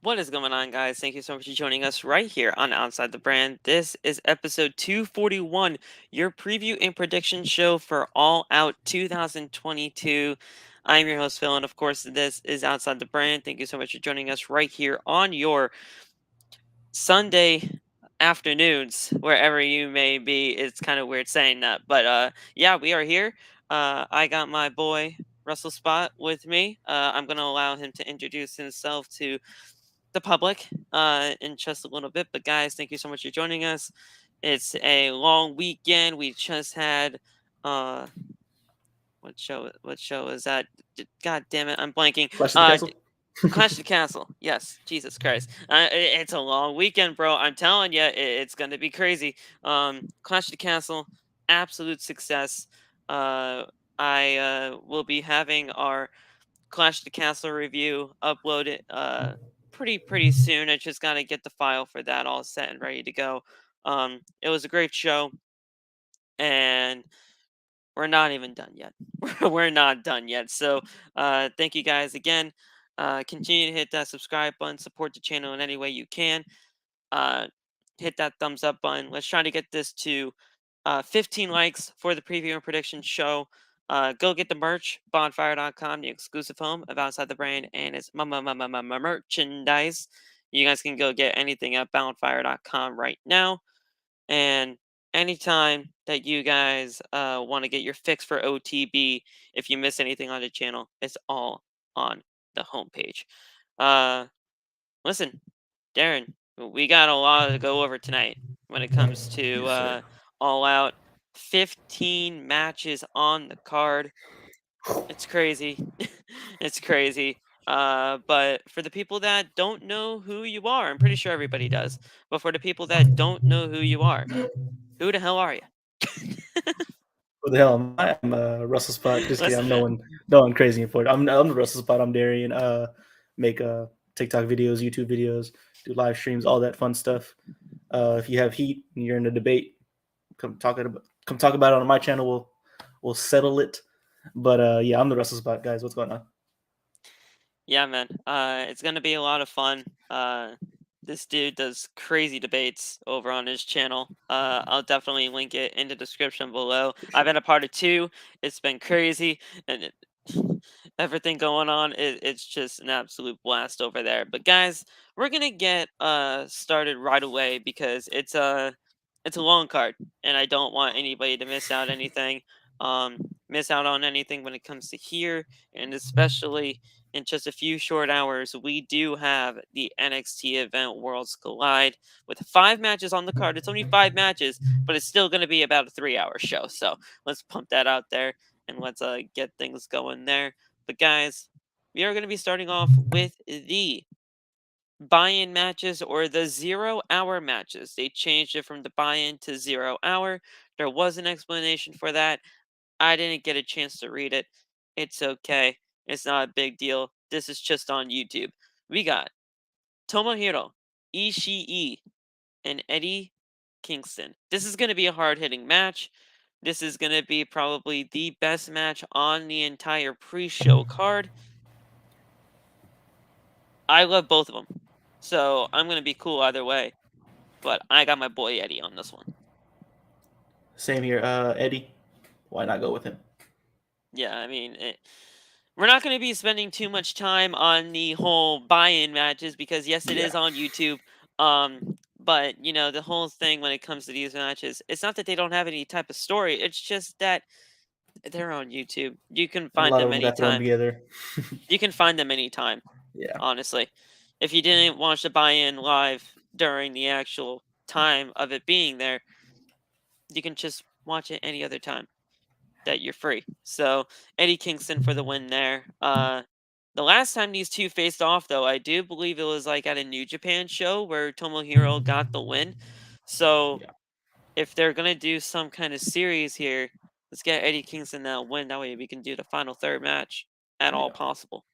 What is going on, guys? Thank you so much for joining us right here on Outside the Brand. This is episode 241, your preview and prediction show for All Out 2022. I'm your host, Phil, and of course, this is Outside the Brand. Thank you so much for joining us right here on your Sunday afternoons, wherever you may be. It's kind of weird saying that, but yeah, we are here. I got my boy Russell Spot with me. I'm going to allow him to introduce himself to the public in just a little bit. But guys, thank you so much for joining us. It's a long weekend. We just had uh what show is that? God damn it, I'm blanking. Clash of the Castle. Clash of the Castle. Yes, Jesus Christ. It's a long weekend, bro. I'm telling you, it's gonna be crazy. Clash of the Castle, absolute success. I will be having our Clash of the Castle review uploaded pretty soon. I just gotta get the file for that all set and ready to go. It was a great show, and we're not even done yet. We're not done yet. So thank you guys again. Continue to hit that subscribe button, support the channel in any way you can. Uh, Hit that thumbs up button. Let's try to get this to 15 likes for the preview and prediction show. Go get the merch, bonfire.com, the exclusive home of Outside the Brain and its merchandise. You guys can go get anything at bonfire.com right now. And anytime that you guys want to get your fix for OTB, if you miss anything on the channel, it's all on the homepage. Uh, Listen, Darren, we got a lot to go over tonight when it comes to Yes, sir. All Out. 15 matches on the card. It's crazy. It's crazy. But for the people that don't know who you are, I'm pretty sure everybody does. But for the people that don't know who you are, who the hell are you? Who the hell am I? I'm Russell Spot. Just kidding. I'm Listen, no one crazy in Florida. I'm the Russell Spot. I'm Darian. Make TikTok videos, YouTube videos, do live streams, all that fun stuff. If you have heat and you're in a debate, come talk about it on my channel. We'll settle it. But yeah, I'm the Russell Spot, guys. What's going on? yeah, man. It's gonna be a lot of fun. This dude does crazy debates over on his channel. I'll definitely link it in the description below. For I've sure. been a part of two. It's been crazy, and everything going on. It's just an absolute blast over there. But guys, we're gonna get started right away because it's a long card, and I don't want anybody to miss out on anything when it comes to here, and especially in just a few short hours, we do have the NXT event Worlds Collide with 5 matches on the card. It's only 5 matches, but it's still going to be about a 3-hour show. So let's pump that out there and let's get things going there. But guys, we are going to be starting off with the buy-in matches or the 0-hour matches. They changed it from the buy-in to 0 hour. There was an explanation for that. I didn't get a chance to read it. It's okay. It's not a big deal. This is just on YouTube. We got Tomohiro Ishii and Eddie Kingston. This is going to be a hard-hitting match. This is going to be probably the best match on the entire pre-show card. I love both of them. So I'm going to be cool either way. But I got my boy Eddie on this one. Same here. Eddie, why not go with him? Yeah, I mean, we're not going to be spending too much time on the whole buy-in matches because yes, it Yeah, is on YouTube. But you know, the whole thing when it comes to these matches, it's not that they don't have any type of story. It's just that they're on YouTube. You can a find lot of them them got thrown anytime. together. You can find them anytime. Yeah, Honestly, if you didn't watch the buy-in live during the actual time of it being there, you can just watch it any other time that you're free. So Eddie Kingston for the win there. The last time these two faced off, though, I do believe it was like at a New Japan show where Tomohiro got the win. So yeah, if they're gonna do some kind of series here, let's get Eddie Kingston that win. That way we can do the final third match at all yeah. possible.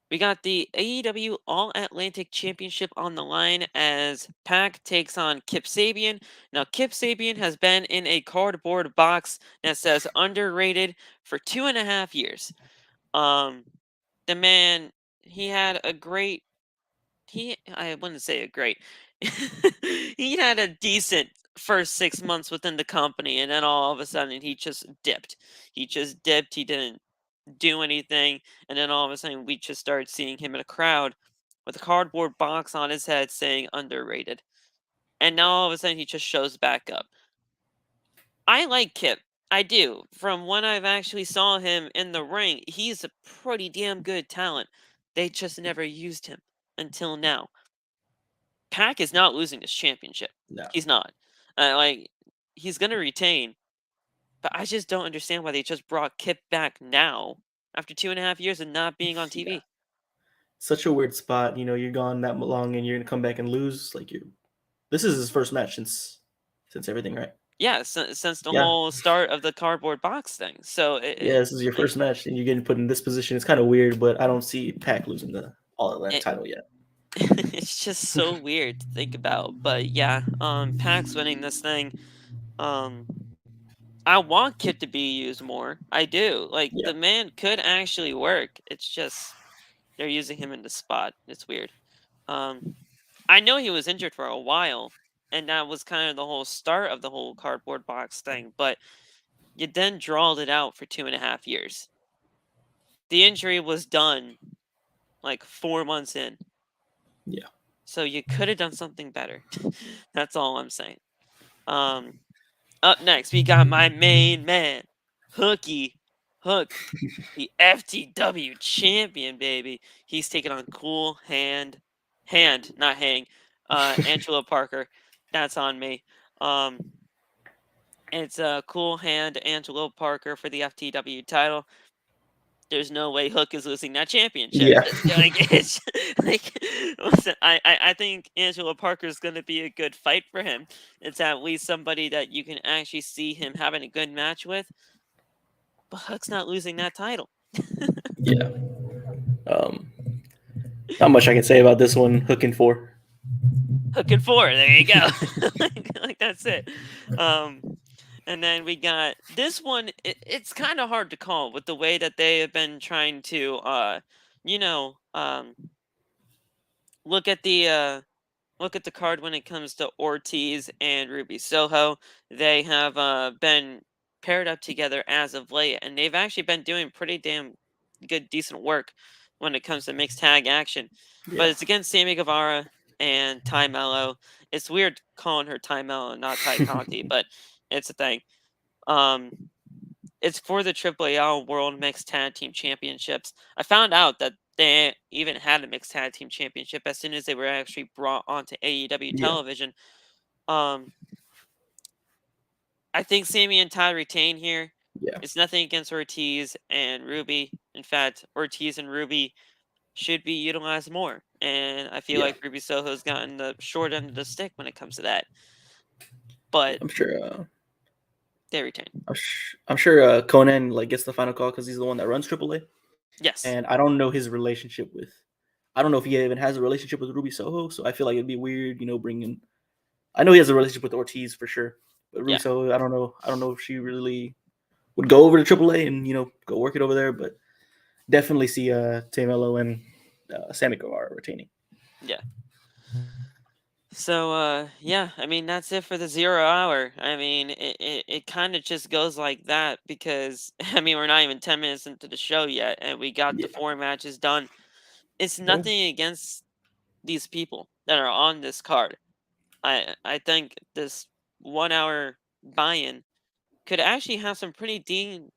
We got the AEW All Atlantic Championship on the line as Pac takes on Kip Sabian. Now, Kip Sabian has been in a cardboard box that says underrated for 2.5 years. Um, the man he had a great I wouldn't say a great. He had a decent first 6 months within the company, and then all of a sudden he just dipped. He just dipped. He didn't do anything, and then all of a sudden we just started seeing him in a crowd with a cardboard box on his head saying underrated. And now all of a sudden he just shows back up. I like Kip. I do. From when I've actually saw him in the ring, he's a pretty damn good talent. They just never used him until now. Pac is not losing this championship. No. He's not. Like he's gonna retain, but I just don't understand why they just brought Kip back now after 2.5 years of not being on Yeah. TV. Such a weird spot. You're gone that long and you're gonna come back and lose. This is his first match since everything, right? Yeah, since the Yeah. whole start of the cardboard box thing. So Yeah, this is your like first match and you're getting put in this position. It's kind of weird, but I don't see Pac losing the All Atlantic it, title yet. it's just so weird to think about. But yeah, Pac's winning this thing. Um, I want Kip to be used more. I do. Like Yeah. the man could actually work. It's just they're using him in the spot. It's weird. Um, I know he was injured for a while, and that was kind of the whole start of the whole cardboard box thing. But you then drawled it out for 2.5 years. The injury was done like 4 months in, Yeah. so you could have done something better. That's all I'm saying. Um, Up next, we got my main man, Hooky Hook, the FTW champion, baby. He's taking on Cool Hand, not Hang, Angela Parker. That's on me. Um, it's a Cool Hand, Angelo Parker for the FTW title. There's no way Hook is losing that championship. Yeah. Like it's like listen, I think Angelo Parker is going to be a good fight for him. It's at least somebody that you can actually see him having a good match with. But Hook's not losing that title. Yeah. Um, Not much I can say about this one. Hook and four. Hook and four, there you go. Like that's it. Um, and then we got this one. It's kind of hard to call with the way that they have been trying to, you know, look at the look at the card when it comes to Ortiz and Ruby Soho. They have been paired up together as of late, and they've actually been doing pretty damn good, decent work when it comes to mixed tag action. But Yeah. it's against Sammy Guevara and Ty Mello. It's weird calling her Ty Mello and not Ty Conti, but it's a thing. Um, it's for the AAA World Mixed Tag Team Championships. I found out that they even had a Mixed Tag Team Championship as soon as they were actually brought onto AEW Yeah. television. Um, I think Sammy and Ty retain here. Yeah. It's nothing against Ortiz and Ruby. In fact, Ortiz and Ruby should be utilized more. And I feel Yeah. like Ruby Soho's gotten the short end of the stick when it comes to that. But I'm sure. they retain. I'm sure Conan gets the final call because he's the one that runs AAA, Yes. and I don't know his relationship with. I don't know if he even has a relationship with Ruby Soho, so I feel like it'd be weird, bringing. I know he has a relationship with Ortiz for sure, but Ruby Yeah. Soho, I don't know. I don't know if she really would go over to AAA and go work it over there, but definitely see Tamelo and Sammy Guevara retaining. Yeah. So yeah, I mean that's it for the 0 hour. I mean it kind of just goes like that because I mean we're not even 10 minutes into the show yet and we got the Yeah. 4 matches done. It's Oh, nothing against these people that are on this card. I think this 1 hour buy-in could actually have some pretty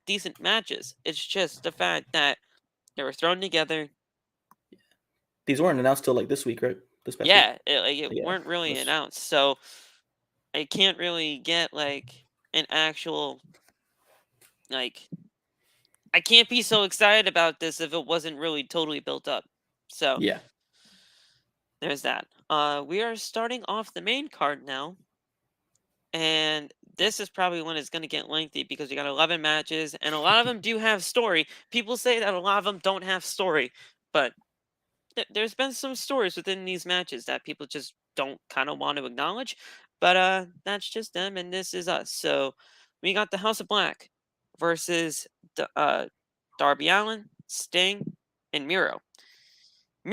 decent matches. It's just the fact that they were thrown together. these weren't announced till this week, right? This past week. Yeah, it Yeah. weren't really That's, announced. So I can't really get like an actual like I can't be so excited about this if it wasn't really totally built up. So yeah. there's that. We are starting off the main card now, and this is probably when it's going to get lengthy because we got 11 matches, and a lot of them do have story. People say that a lot of them don't have story, but there's been some stories within these matches that people just don't kind of want to acknowledge. But that's just them, and this is us. So we got the House of Black versus Darby Allen, Sting, and Miro.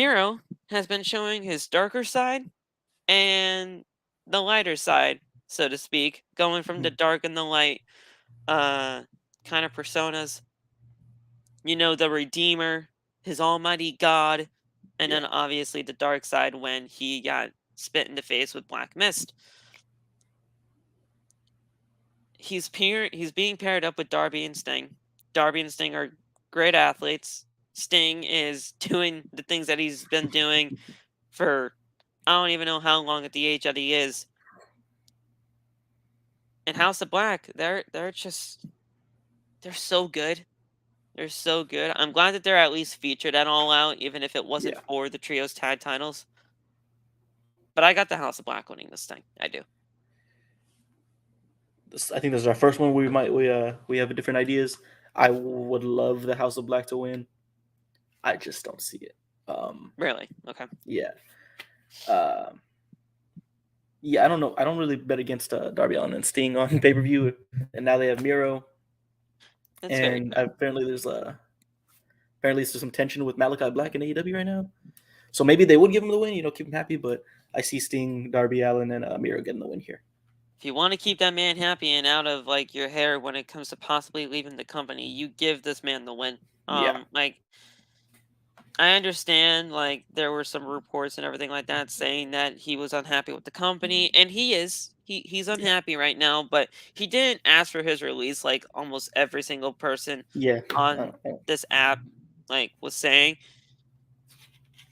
Miro has been showing his darker side and the lighter side, so to speak, going from the dark and the light kind of personas. The Redeemer, his almighty God, and Yeah. then obviously the dark side when he got spit in the face with Black Mist. He's being paired up with Darby and Sting. Darby and Sting are great athletes. Sting is doing the things that he's been doing for I don't even know how long at the age that he is. And House of Black, they're so good. They're so good. I'm glad that they're at least featured at All Out, even if it wasn't Yeah. for the trios tag titles. But I got the House of Black winning this thing. I do. I think this is our first one. We have different ideas. I would love the House of Black to win. I just don't see it. Really? Okay. Yeah. Yeah, I don't know. I don't really bet against Darby Allin and Sting on pay per view, and now they have Miro, That's very and fair. apparently there's some tension with Malachi Black in AEW right now. So maybe they would give him the win, keep him happy. But I see Sting, Darby Allin, and Miro getting the win here. If you want to keep that man happy and out of like your hair when it comes to possibly leaving the company, you give this man the win. Yeah. Like I understand, like there were some reports and everything like that saying that he was unhappy with the company, and he is. He's Yeah. unhappy right now, but he didn't ask for his release like almost every single person Yeah. on this app like was saying.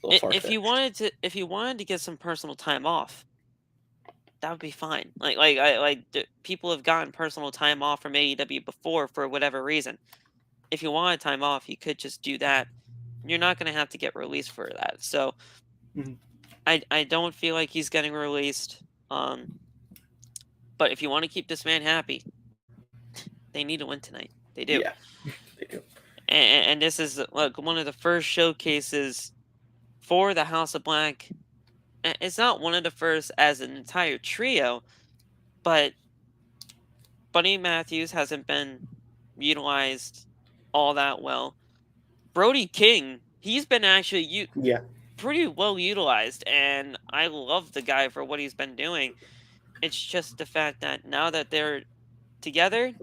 A little far If you fetched. if you wanted to get some personal time off, that would be fine. People have gotten personal time off from AEW before for whatever reason. If you wanted time off, you could just do that. You're not going to have to get released for that. So Mhm. I don't feel like he's getting released. But if you want to keep this man happy, they need to win tonight. They do. Yeah, they do. And this is like one of the first showcases for the House of Black. It's not one of the first as an entire trio, but Buddy Matthews hasn't been utilized all that well. Brody King, he's been actually Yeah. pretty well utilized, and I love the guy for what he's been doing. It's just the fact that now that they're together,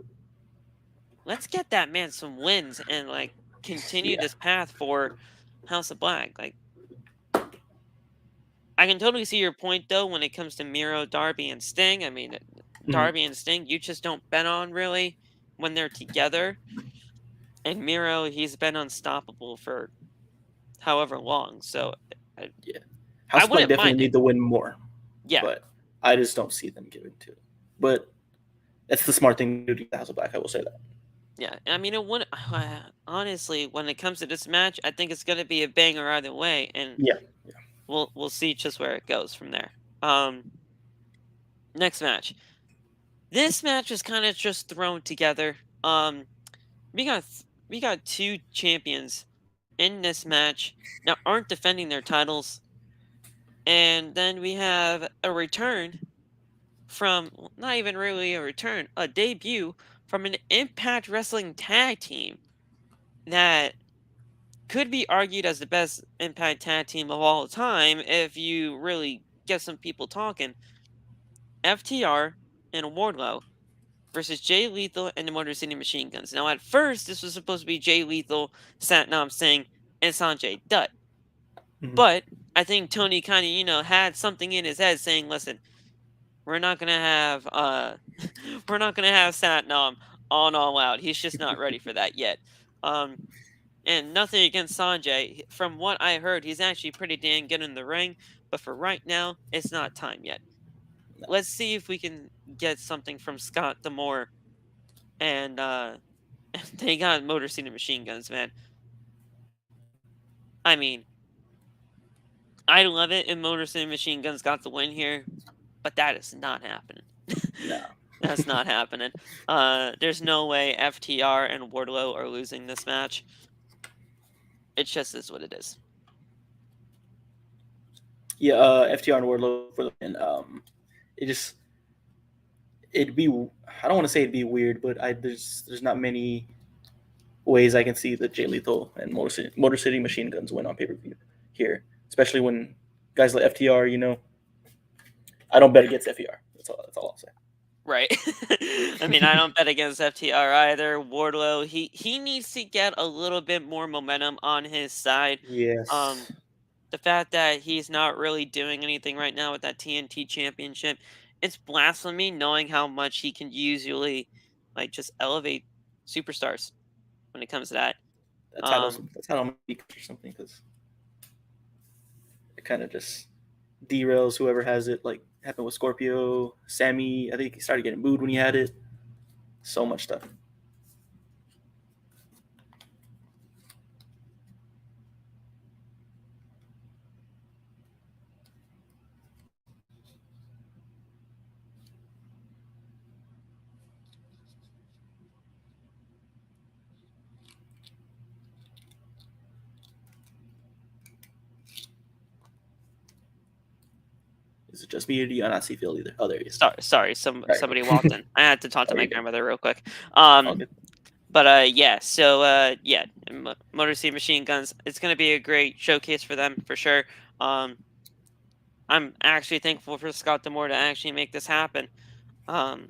let's get that man some wins and like continue Yeah. this path for House of Black. Like I can totally see your point though when it comes to Miro, Darby, and Sting. I mean, Mhm. Darby and Sting, you just don't bet on really when they're together. And Miro, he's been unstoppable for however long. So I, Yeah. I House of Black wouldn't definitely mind it. need to win more, Yeah. but I just don't see them giving to it. But that's the smart thing to do to the House of Black. I will say that. Yeah. I mean, it wouldn't, honestly, when it comes to this match, I think it's going to be a banger either way. And Yeah. Yeah. we'll see just where it goes from there. Next match. This match was kind of just thrown together. We got we got two champions in this match that aren't defending their titles, and then we have a return from not even really a return, a debut from an Impact Wrestling tag team that could be argued as the best Impact tag team of all time if you really get some people talking. FTR and Wardlow versus Jay Lethal and the Motor City Machine Guns. Now, at first, this was supposed to be Jay Lethal, Satnam Singh, and Sanjay Dutt. Mhm. But I think Tony kind of, had something in his head saying, "Listen, we're not gonna have we're not gonna have Satnam on All Out. He's just not ready for that yet." And nothing against Sanjay. From what I heard, he's actually pretty dang good in the ring. But for right now, it's not time yet. Let's see if we can get something from Scott D'Amore. And they got Motor City Machine Guns, man. I mean, I love it if Motor City Machine Guns got the win here, but that is not happening. No. That's not happening. There's no way FTR and Wardlow are losing this match. It just is what it is. Yeah. FTR and Wardlow for the win. It just it'd be. I don't want to say it'd be weird, but there's not many ways I can see that Jay Lethal and Motor City Machine Guns win on pay per view here. especially when guys like FTR. I don't bet against FTR. That's all I'll say. Right. I mean, I don't bet against FTR either. Wardlow, he needs to get a little bit more momentum on his side. Um, Yes, the fact that he's not really doing anything right now with that TNT championship, it's blasphemy knowing how much he can usually like just elevate superstars when it comes to that. that title might be or something because it kind of just derails whoever has it. Like happened with Scorpio, Sammy. I think he started getting booed when he had it. So much stuff. Is it just me or do you not see Phil either? Oh, there he is. Sorry, Right. somebody walked in. I had to talk to Oh, my you're good. grandmother real quick. All good. But yeah, so yeah, Motor City Machine Guns. It's gonna be a great showcase for them for sure. I'm actually thankful for Scott Demore to actually make this happen. But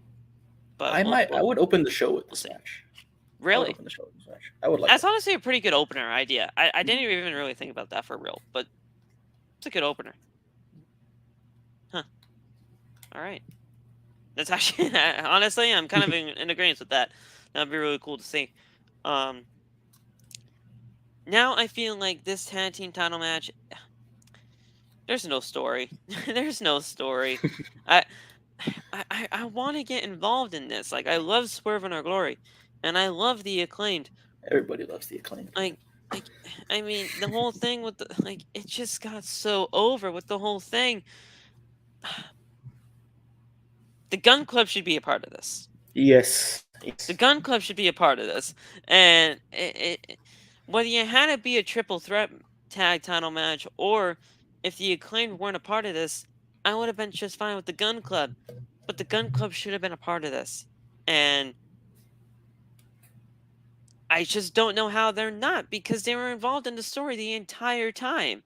I would open the show with we'll this see. match. I would Really, open the show with this match. I would like that's that. honestly a pretty good opener idea. I didn't even really think about that for real, but it's a good opener. Huh. All right. That's actually honestly, I'm kind of in agreement with that. That'd be really cool to see. Um, Now I feel like this tag team title match, there's no story. There's no story. I I want to get involved in this. Like I love Swerve and Our Glory, and I love the Acclaimed. Everybody loves the Acclaimed, man. Like like I mean the whole thing with the like it just got so over with the whole thing. The Gun Club should be a part of this. Yes. The Yes. Gun Club should be a part of this, and whether you had it be a triple threat tag title match or if the Acclaimed weren't a part of this, I would have been just fine with the Gun Club. But the Gun Club should have been a part of this, and I just don't know how they're not because they were involved in the story the entire time.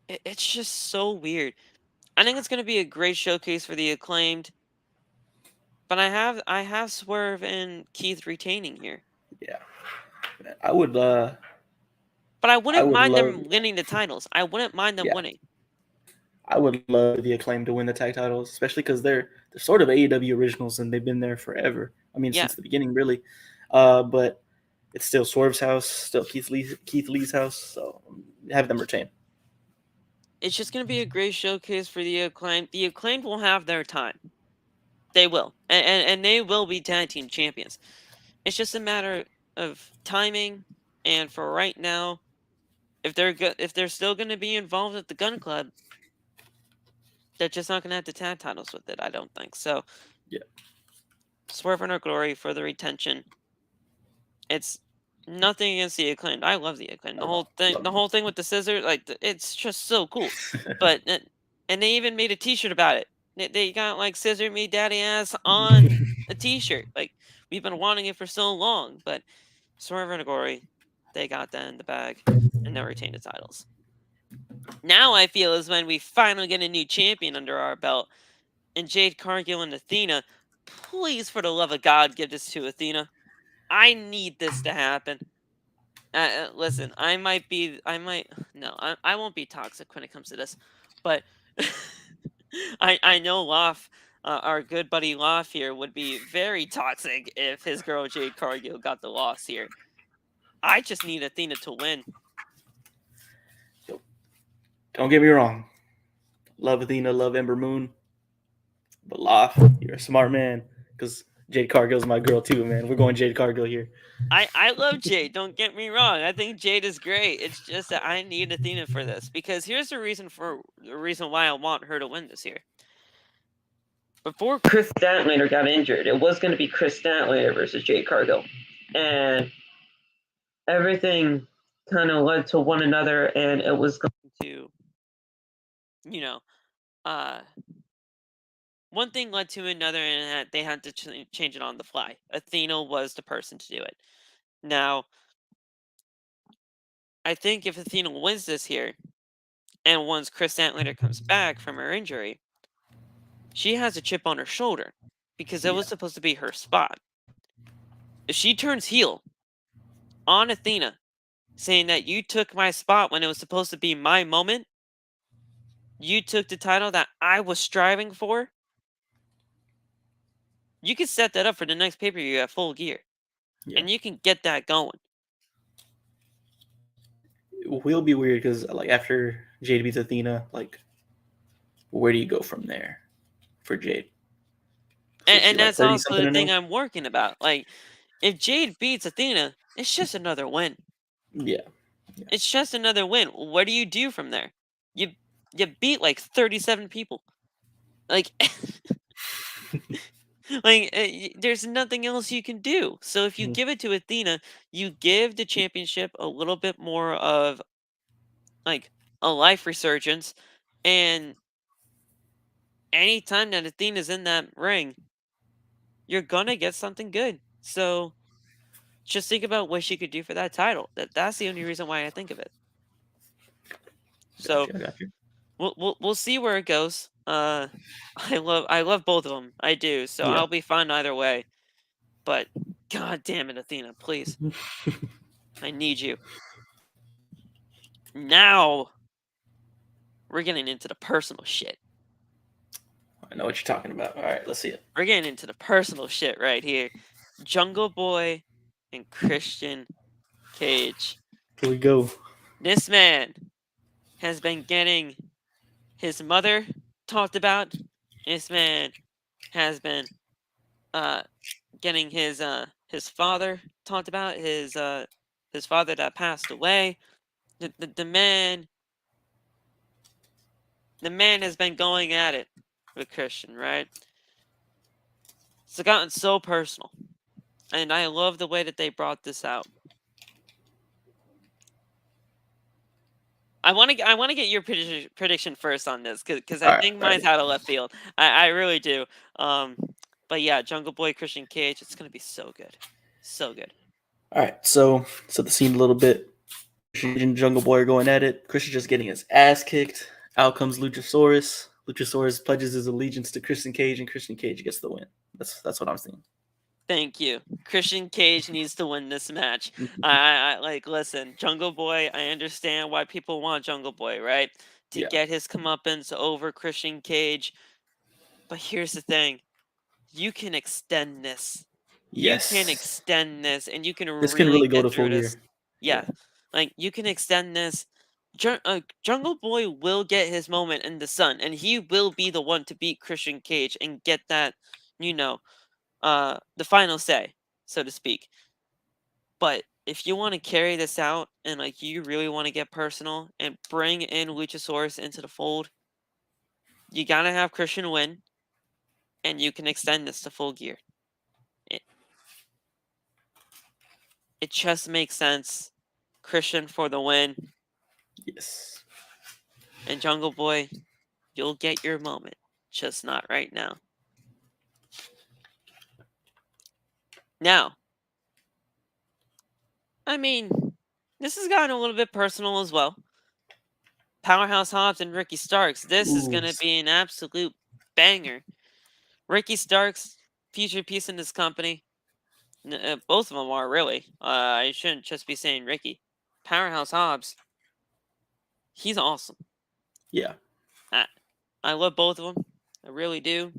It's just so weird. I think it's going to be a great showcase for the Acclaimed, but I have Swerve and Keith retaining here. Yeah. Man, I would. But I I wouldn't would mind love. them winning the titles. I wouldn't mind them Yeah. winning. I would love the Acclaim to win the tag titles, especially because they're sort of AEW originals and they've been there forever. I mean, Yeah, since the beginning, really. But it's still Swerve's house, still Keith Lee's house. So have them retain. it's just going to be a great showcase for the Acclaimed. The Acclaimed will have their time. They will. And they will be tag team champions. It's just a matter of timing. And for right now, if they're still going to be involved at the Gun Club, they're just not going to have the tag titles with it, I don't think. So, Yeah. Swerve and Our Glory for the retention. It's nothing against the Acclaimed. I love the Acclaimed. I don't know. Love The whole thing with the scissor, like it's just so cool. But and they even made a T-shirt about it. They got like "Scissor Me Daddy Ass" on a T-shirt. Like we've been wanting it for so long. But Swerve and Glory, they got that in the bag and they retained the titles. Now I feel is when we finally get a new champion under our belt, and Jade Cargill and Athena. Please, for the love of God, give this to Athena. I need this to happen. Listen, I might, no, I won't be toxic when it comes to this, but I know Loff, our good buddy Loff here, would be very toxic if his girl Jade Cargill got the loss here. I just need Athena to win. Don't get me wrong. Love Athena, love Ember Moon. But Loth, you're a smart man. Because Jade Cargill's my girl too, man. We're going Jade Cargill here. I love Jade. Don't get me wrong. I think Jade is great. It's just that I need Athena for this because here's the reason why I want her to win this year. Before Chris Statlander got injured, it was going to be Chris Statlander versus Jade Cargill, and everything kind of led to one another, and it was going to, you know, uh, one thing led to another, and they had to change it on the fly. Athena was the person to do it. Now, I think if Athena wins this here, And once Chris Statlander comes back from her injury, she has a chip on her shoulder because it was supposed to be her spot. If she turns heel on Athena, saying that you took my spot when it was supposed to be my moment, you took the title that I was striving for, you can set that up for the next pay-per-view at Full Gear. Yeah. And you can get that going. It will be weird because like after Jade beats Athena, like where do you go from there for Jade? So she And like that's 30 also something the to thing know? I'm working about. Like, if Jade beats Athena, it's just another win. Yeah. It's just another win. What do you do from there? You you beat like 37 people. Like there's nothing else you can do. So if you Mhm. give it to Athena, you give the championship a little bit more of like a life resurgence, and anytime that Athena's in that ring, you're gonna get something good. So just think about what she could do for that title. That's the only reason why I think of it. So Gotcha. Gotcha. we'll see where it goes. I love both of them. I do. So Yeah. I'll be fine either way. But god damn it, Athena, please. I need you. Now we're getting into the personal shit. I know what you're talking about. All right, let's see it. We're getting into the personal shit right here. Jungle Boy and Christian Cage. Here we go. This man has been getting his mother talked about. This man has been uh getting his father talked about, his father that passed away. The man has been going at it with Christian, right? It's gotten so personal. And I love the way that they brought this out. I want to get your prediction first on this because All I right, think all mine's right. out of left field. I really do. Um, but yeah, Jungle Boy, Christian Cage, it's gonna be so good, so good. All right, so set the scene a little bit. Christian and Jungle Boy are going at it. Christian just getting his ass kicked. Out comes Luchasaurus. Luchasaurus pledges his allegiance to Christian Cage, and Christian Cage gets the win. That's what I'm seeing. Thank you. Christian Cage needs to win this match. Like listen, Jungle Boy. I understand why people want Jungle Boy, right? To Yeah. get his comeuppance over Christian Cage. But here's the thing: you can extend this. You can Yes. extend this, and you can This can really really go get to through Full this. Gear. Yeah, like you can extend this. Jungle Boy will get his moment in the sun, and he will be the one to beat Christian Cage and get that, you know, the final say, so to speak. But if you want to carry this out and like you really want to get personal and bring in Luchasaurus into the fold, you gotta have Christian win, and you can extend this to Full Gear. It, it just makes sense. Christian for the win, Yes. and Jungle Boy, you'll get your moment, just not right now. Now, I mean, this has gotten a little bit personal as well. Powerhouse Hobbs and Ricky Starks. This is Ooh. going to be an absolute banger. Ricky Starks, future piece in this company. Both of them are really. I shouldn't just be saying Ricky. Powerhouse Hobbs, he's awesome. Yeah. I, I love both of them. I really do.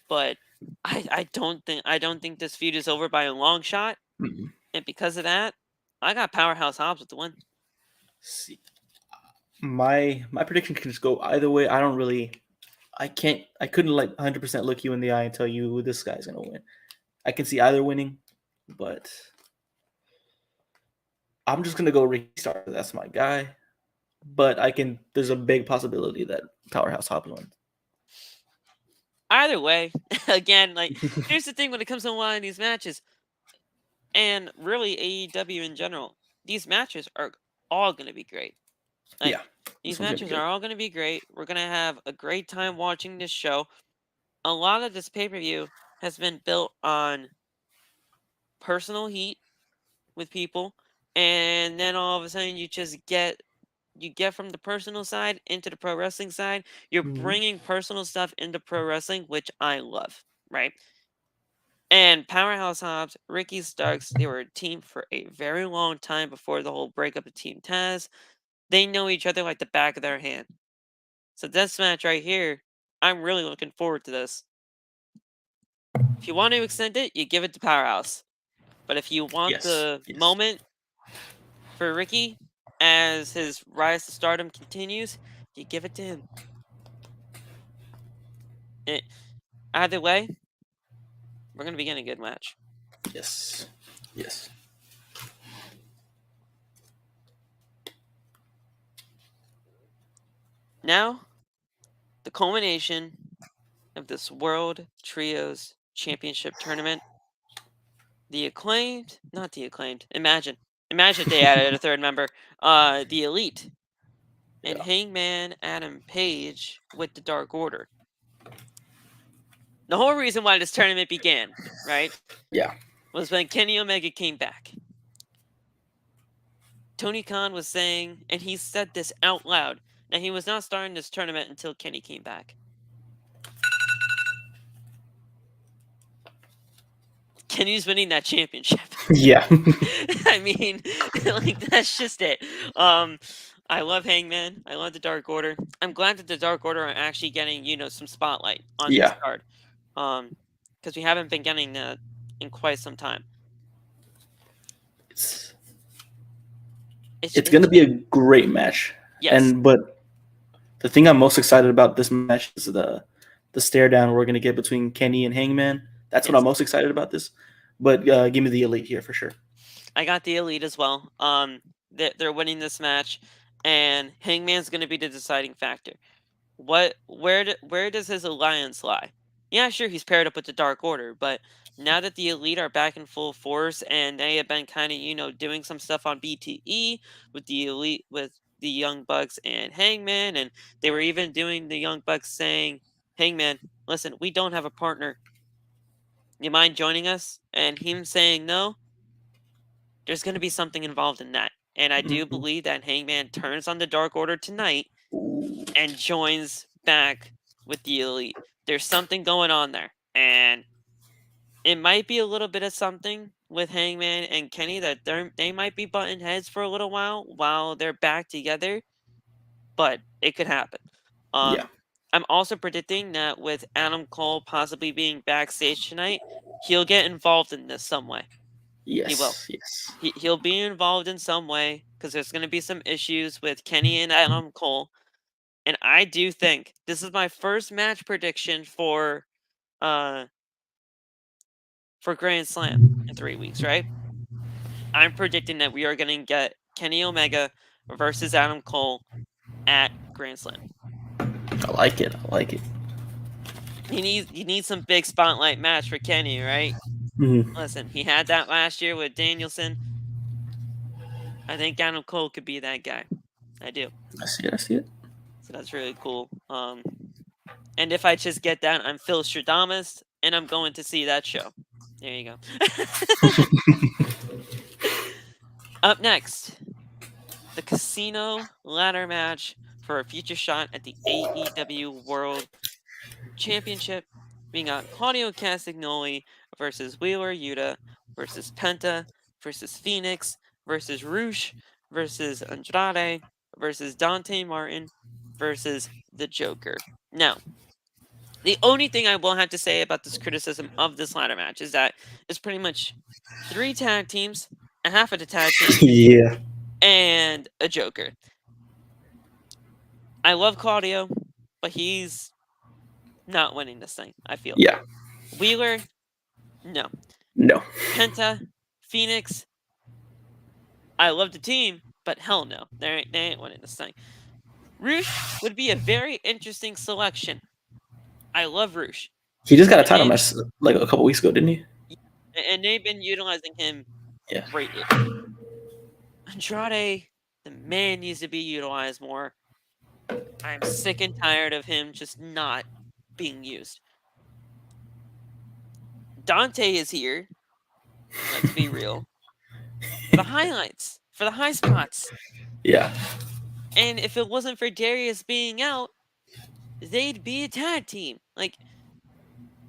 But I don't think this feud is over by a long shot. Mm-mm. And because of that, I got Powerhouse Hobbs with the win. See, my prediction can just go either way. I don't really. I couldn't like 100% look you in the eye and tell you who this guy's gonna win. I can see either winning, but I'm just gonna go Ricky Starks. That's my guy. But I can. There's a big possibility that Powerhouse Hobbs wins. Either way, again, like here's the thing when it comes to one of these matches, and really AEW in general, these matches are all gonna be great. Like Yeah, this these one's gonna be matches good. are all gonna be great. We're gonna have a great time watching this show. A lot of this pay-per-view has been built on personal heat with people, and then all of a sudden you just get you get from the personal side into the pro wrestling side. You're Mhm. bringing personal stuff into pro wrestling, which I love, right? And Powerhouse Hobbs, Ricky Starks, they were a team for a very long time before the whole breakup of Team Taz. They know each other like the back of their hand. So this match right here, I'm really looking forward to this. If you want to extend it, you give it to Powerhouse. But if you want Yes. the Yes. moment for Ricky as his rise to stardom continues, you give it to him. It, either way, we're going to be getting a good match. Yes. Yes. Now, the culmination of this World Trios Championship tournament. The acclaimed, not the acclaimed. Imagine if they added a third member. The Elite and Yeah. Hangman Adam Page with the Dark Order. The whole reason why this tournament began, right, Yeah. was when Kenny Omega came back. Tony Khan was saying, and he said this out loud, that he was not starting this tournament until Kenny came back. Kenny's winning that championship. Yeah. I mean, like that's just it. Um, I love Hangman. I love the Dark Order. I'm glad that the Dark Order are actually getting some spotlight on this Yeah. card. Because we haven't been getting that in quite some time. It's It's it's gonna it's be a great match. yes, But the thing I'm most excited about this match is the stare down we're gonna get between Kenny and Hangman. That's what I'm yes. most excited about this. But give me the Elite here for sure. I got the Elite as well. They're winning this match, and Hangman's going to be the deciding factor. Where does his alliance lie? Yeah, sure, he's paired up with the Dark Order, but now that the Elite are back in full force and they have been kind of doing some stuff on BTE with the Elite with the Young Bucks and Hangman, and they were even doing the Young Bucks saying, "Hangman, listen, we don't have a partner. You mind joining us?" And him saying no. There's going to be something involved in that, and I do Mhm. believe that Hangman turns on the Dark Order tonight Ooh. and joins back with the Elite. There's something going on there. And it might be a little bit of something with Hangman and Kenny that they might be butting heads for a little while they're back together, but it could happen. Yeah. I'm also predicting that with Adam Cole possibly being backstage tonight, he'll get involved in this some way. He will. Yes. Yes. He'll be involved in some way because there's going to be some issues with Kenny and Adam Cole. And I do think this is my first match prediction uh for Grand Slam in 3 weeks, right? I'm predicting that we are going to get Kenny Omega versus Adam Cole at Grand Slam. I like it. I like it. You need some big spotlight match for Kenny, right? Mhm. Listen, he had that last year with Danielson. I think Adam Cole could be that guy. I do. I see it. I see it. So that's really cool. And if I just get that, I'm Phil Stradamus, and I'm going to see that show. There you go. Up next, the Casino Ladder match for a future shot at the AEW World Championship. We got Claudio Castagnoli versus Wheeler Yuta versus Penta versus Phoenix versus Roosh versus Andrade versus Dante Martin versus the Joker. Now, the only thing I will have to say about this criticism of this ladder match is that it's pretty much 3 tag teams, a half of the tag team, Yeah. and a Joker. I love Claudio, but he's not winning this thing, I feel. Yeah. Wheeler, no. No. Penta, Phoenix, I love the team, but hell no. They ain't winning this thing. Roosh would be a very interesting selection. I love Roosh. He just got a And title match like a couple weeks ago, didn't he? they've been utilizing him Yeah. greatly. Andrade, the man needs to be utilized more. I'm sick and tired of him just not being used. Dante is here. Let's be real. For the highlights, for the high spots. Yeah. And if it wasn't for Darius being out, they'd be a tag team. Like,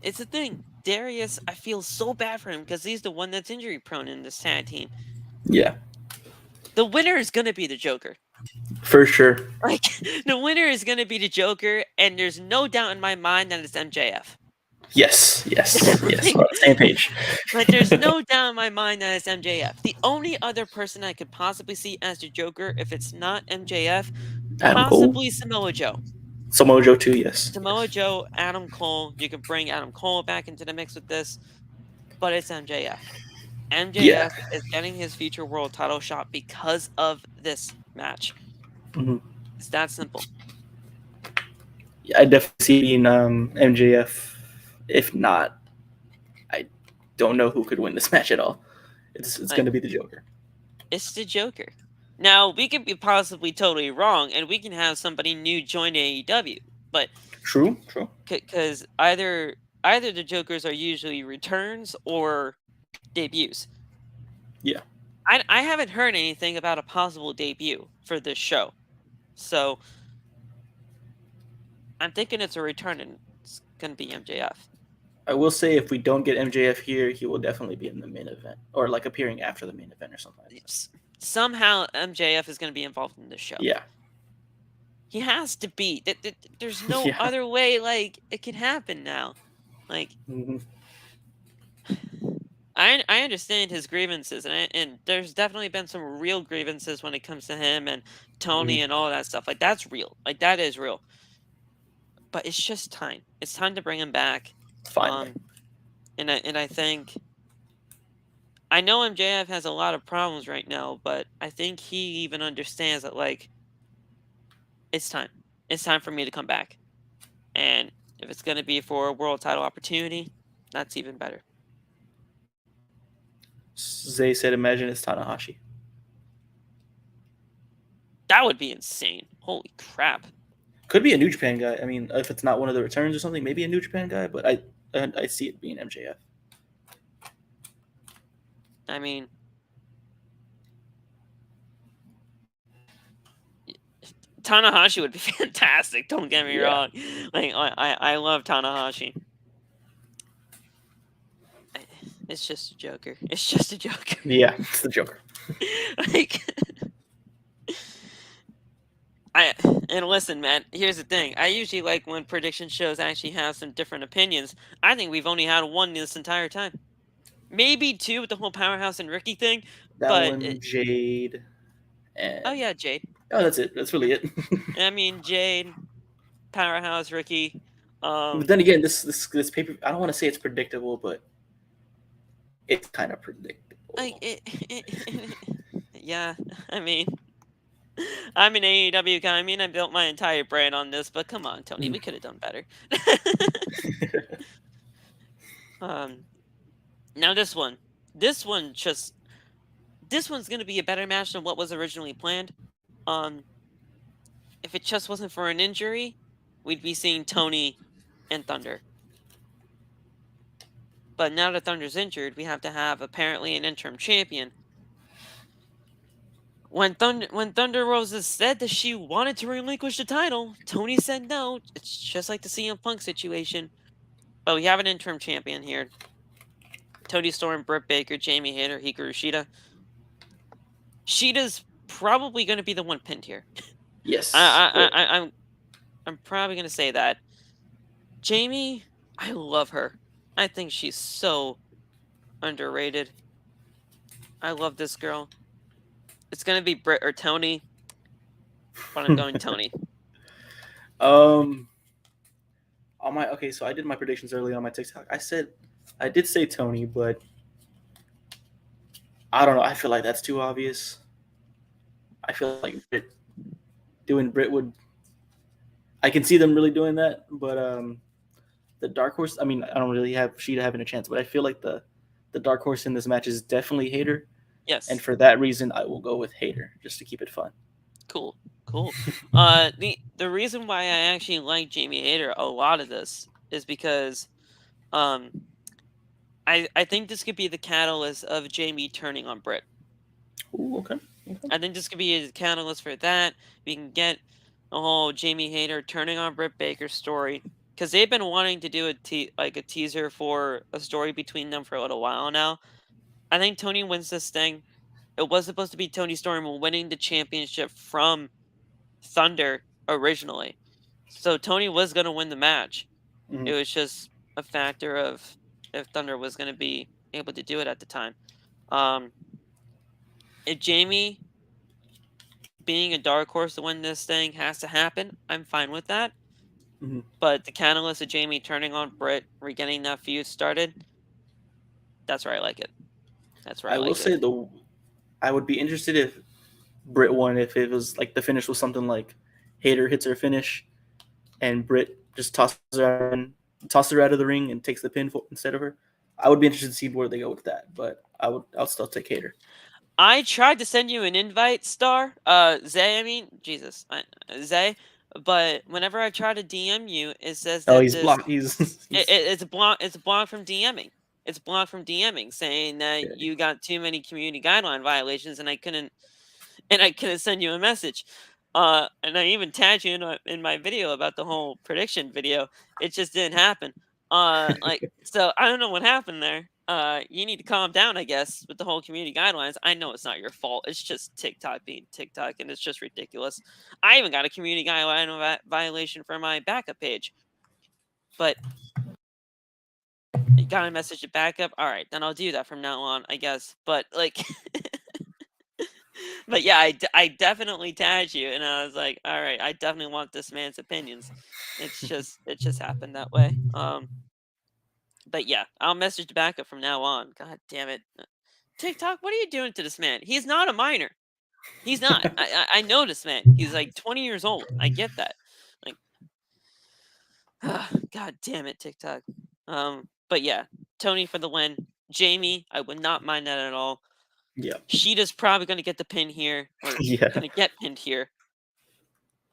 it's a thing. Darius, I feel so bad for him because he's the one that's injury prone in this tag team. Yeah, The winner is gonna be the Joker. for sure. Like, the winner is gonna be the Joker, and there's no doubt in my mind that it's MJF. Yes, yes, yes. Like, We're on the same page. like, there's no doubt in my mind that it's MJF. The only other person I could possibly see as the Joker, if it's not MJF, Adam Cole, possibly Samoa Joe. Samoa Joe too. Yes, Samoa Joe, Adam Cole. You could bring Adam Cole back into the mix with this, but it's MJF. yeah. MJF is getting his future world title shot because of this match. hmm It's that simple. Yeah, I definitely see it in MJF. If not, I don't know who could win this match at all. It's Like, going to be the Joker. it's the Joker. Now, we could be possibly totally wrong, and we can have somebody new join AEW, but True, true. because either the Jokers are usually returns or debuts. Yeah. I haven't heard anything about a possible debut for this show, so I'm thinking it's a return, and it's gonna be MJF. I will say if we don't get MJF here, he will definitely be in the main event or like appearing after the main event or something like that. Somehow MJF is gonna be involved in this show. Yeah. He has to be. There's no Yeah. other way. Like, it can happen now. Like, hmm I understand his grievances, and there's definitely been some real grievances when it comes to him and Tony and all that stuff. Like, that's real. Like, that is real. But it's just time. It's time to bring him back. Finally. And I think, I know MJF has a lot of problems right now, but I think he even understands that, like, it's time. It's time for me to come back. And if it's going to be for a world title opportunity, that's even better. Zay said, imagine it's Tanahashi. That would be insane. Holy crap. Could be a New Japan guy. I mean, if it's not one of the returns or something, maybe a New Japan guy, but I see it being MJF. I mean, Tanahashi would be fantastic. Don't get me wrong. Like, I love Tanahashi. It's just a Joker. It's just a Joker. Yeah, it's the Joker. Like, and listen, man. Here's the thing. I usually like when prediction shows actually have some different opinions. I think we've only had one this entire time. Maybe two with the whole Powerhouse and Ricky thing. That but one, Jade. And... Oh yeah, Jade. Oh, that's it. That's really it. I mean, Jade, Powerhouse, Ricky. But then again, this paper, I don't want to say it's predictable, but it's kind of predictable. Like yeah. I mean, I'm an AEW guy. I mean, I built my entire brand on this, but come on, Tony, we could have done better. Now this one's gonna be a better match than what was originally planned. If it just wasn't for an injury, we'd be seeing Tony and Thunder. But now that Thunder's injured, we have to have apparently an interim champion. When Thunder Rosa said that she wanted to relinquish the title, Tony said no. It's just like the CM Punk situation. But we have an interim champion here. Tony Storm, Britt Baker, Jamie Hayter, Hikaru Shida. Shida's probably going to be the one pinned here. Yes. I'm probably going to say that. Jamie, I love her. I think she's so underrated. I love this girl. It's going to be Britt or Tony, but I'm going Tony. On my so I did my predictions early on my TikTok. I did say Tony, but I don't know. I feel like that's too obvious. I feel like doing Britt would. I can see them really doing that, but the dark horse. I mean, I don't really have Sheeta having a chance, but I feel like the dark horse in this match is definitely Hayter. Yes. And for that reason, I will go with Hayter just to keep it fun. Cool. The reason why I actually like Jamie Hayter a lot of this is because I think this could be the catalyst of Jamie turning on Britt. Ooh, okay. I think this could be a catalyst for that. We can get the whole Jamie Hayter turning on Britt Baker story because they've been wanting to do a teaser for a story between them for a little while now. I think Tony wins this thing. It was supposed to be Tony Storm winning the championship from Thunder originally, so Tony was gonna win the match. It Mhm. was just a factor of if Thunder was gonna be able to do it at the time. Um, if Jamie being a dark horse to win this thing has to happen, I'm fine with that. Mhm. But the catalyst of Jamie turning on Britt, re-getting that feud started, that's where I like it. That's where I I will like it. say though, I would be interested if Britt won if it was like the finish was something like Hater hits her finish and Britt just tosses her out of the ring and takes the pin instead of her. I would be interested to see where they go with that, but I'll still take Hater. I tried to send you an invite, Star. Zay, I mean, Jesus, Zay. But whenever I try to DM you, it says Oh, that he's blocked. it's a block. It's a block from DMing. It's blocked from DMing, saying that Yeah. you got too many community guideline violations, and I couldn't send you a message. And I even tagged you in my video about the whole prediction video. It just didn't happen. So I don't know what happened there. You need to calm down, I guess, with the whole community guidelines. I know it's not your fault. It's just TikTok being TikTok, and it's just ridiculous. I even got a community guideline violation for my backup page, but you got to message it back up. All right, then I'll do that from now on, I guess. But like, but yeah, I definitely tagged you, and I was like, all right, I definitely want this man's opinions. It just happened that way. But yeah, I'll message the backup from now on. God damn it, TikTok, what are you doing to this man? He's not a minor. He's not. I know this man. He's like 20 years old. I get that. Like, God damn it, TikTok. But yeah, Tony for the win. Jamie, I would not mind that at all. Yeah. Sheeta's probably going to get the pin here, or Yeah. going to get pinned here.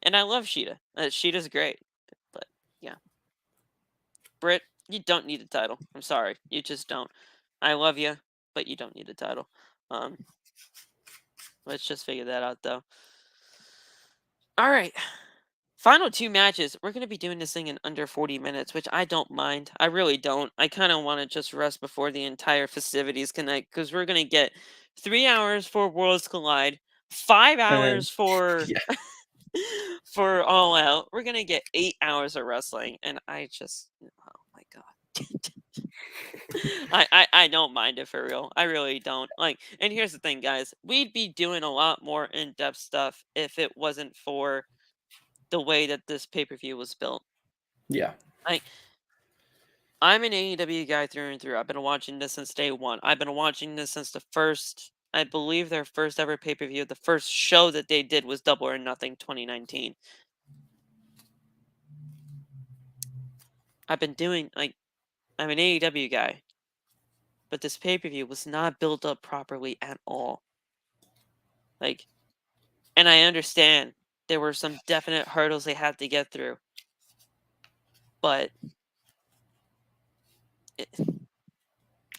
And I love Sheeta. Sheeta's great. But yeah, Britt, you don't need a title. I'm sorry, you just don't. I love you, but you don't need a title. Um, let's just figure that out though. All right, final two matches. We're gonna be doing this thing in under 40 minutes, which I don't mind. I really don't. I kind of want to just rest before the entire festivities connect because we're gonna get 3 hours for Worlds Collide, five And hours for yeah. for All Out. We're gonna get 8 hours of wrestling, and oh my god. I don't mind it for real. I really don't. Like, and here's the thing, guys. We'd be doing a lot more in-depth stuff if it wasn't for the way that this pay-per-view was built. Yeah. Like, I'm an AEW guy through and through. I've been watching this since day one. I've been watching this since the first, I believe their first ever pay-per-view. The first show that they did was Double or Nothing 2019. I've been doing like I'm an AEW guy, but this pay-per-view was not built up properly at all. Like, and I understand there were some definite hurdles they had to get through, but it,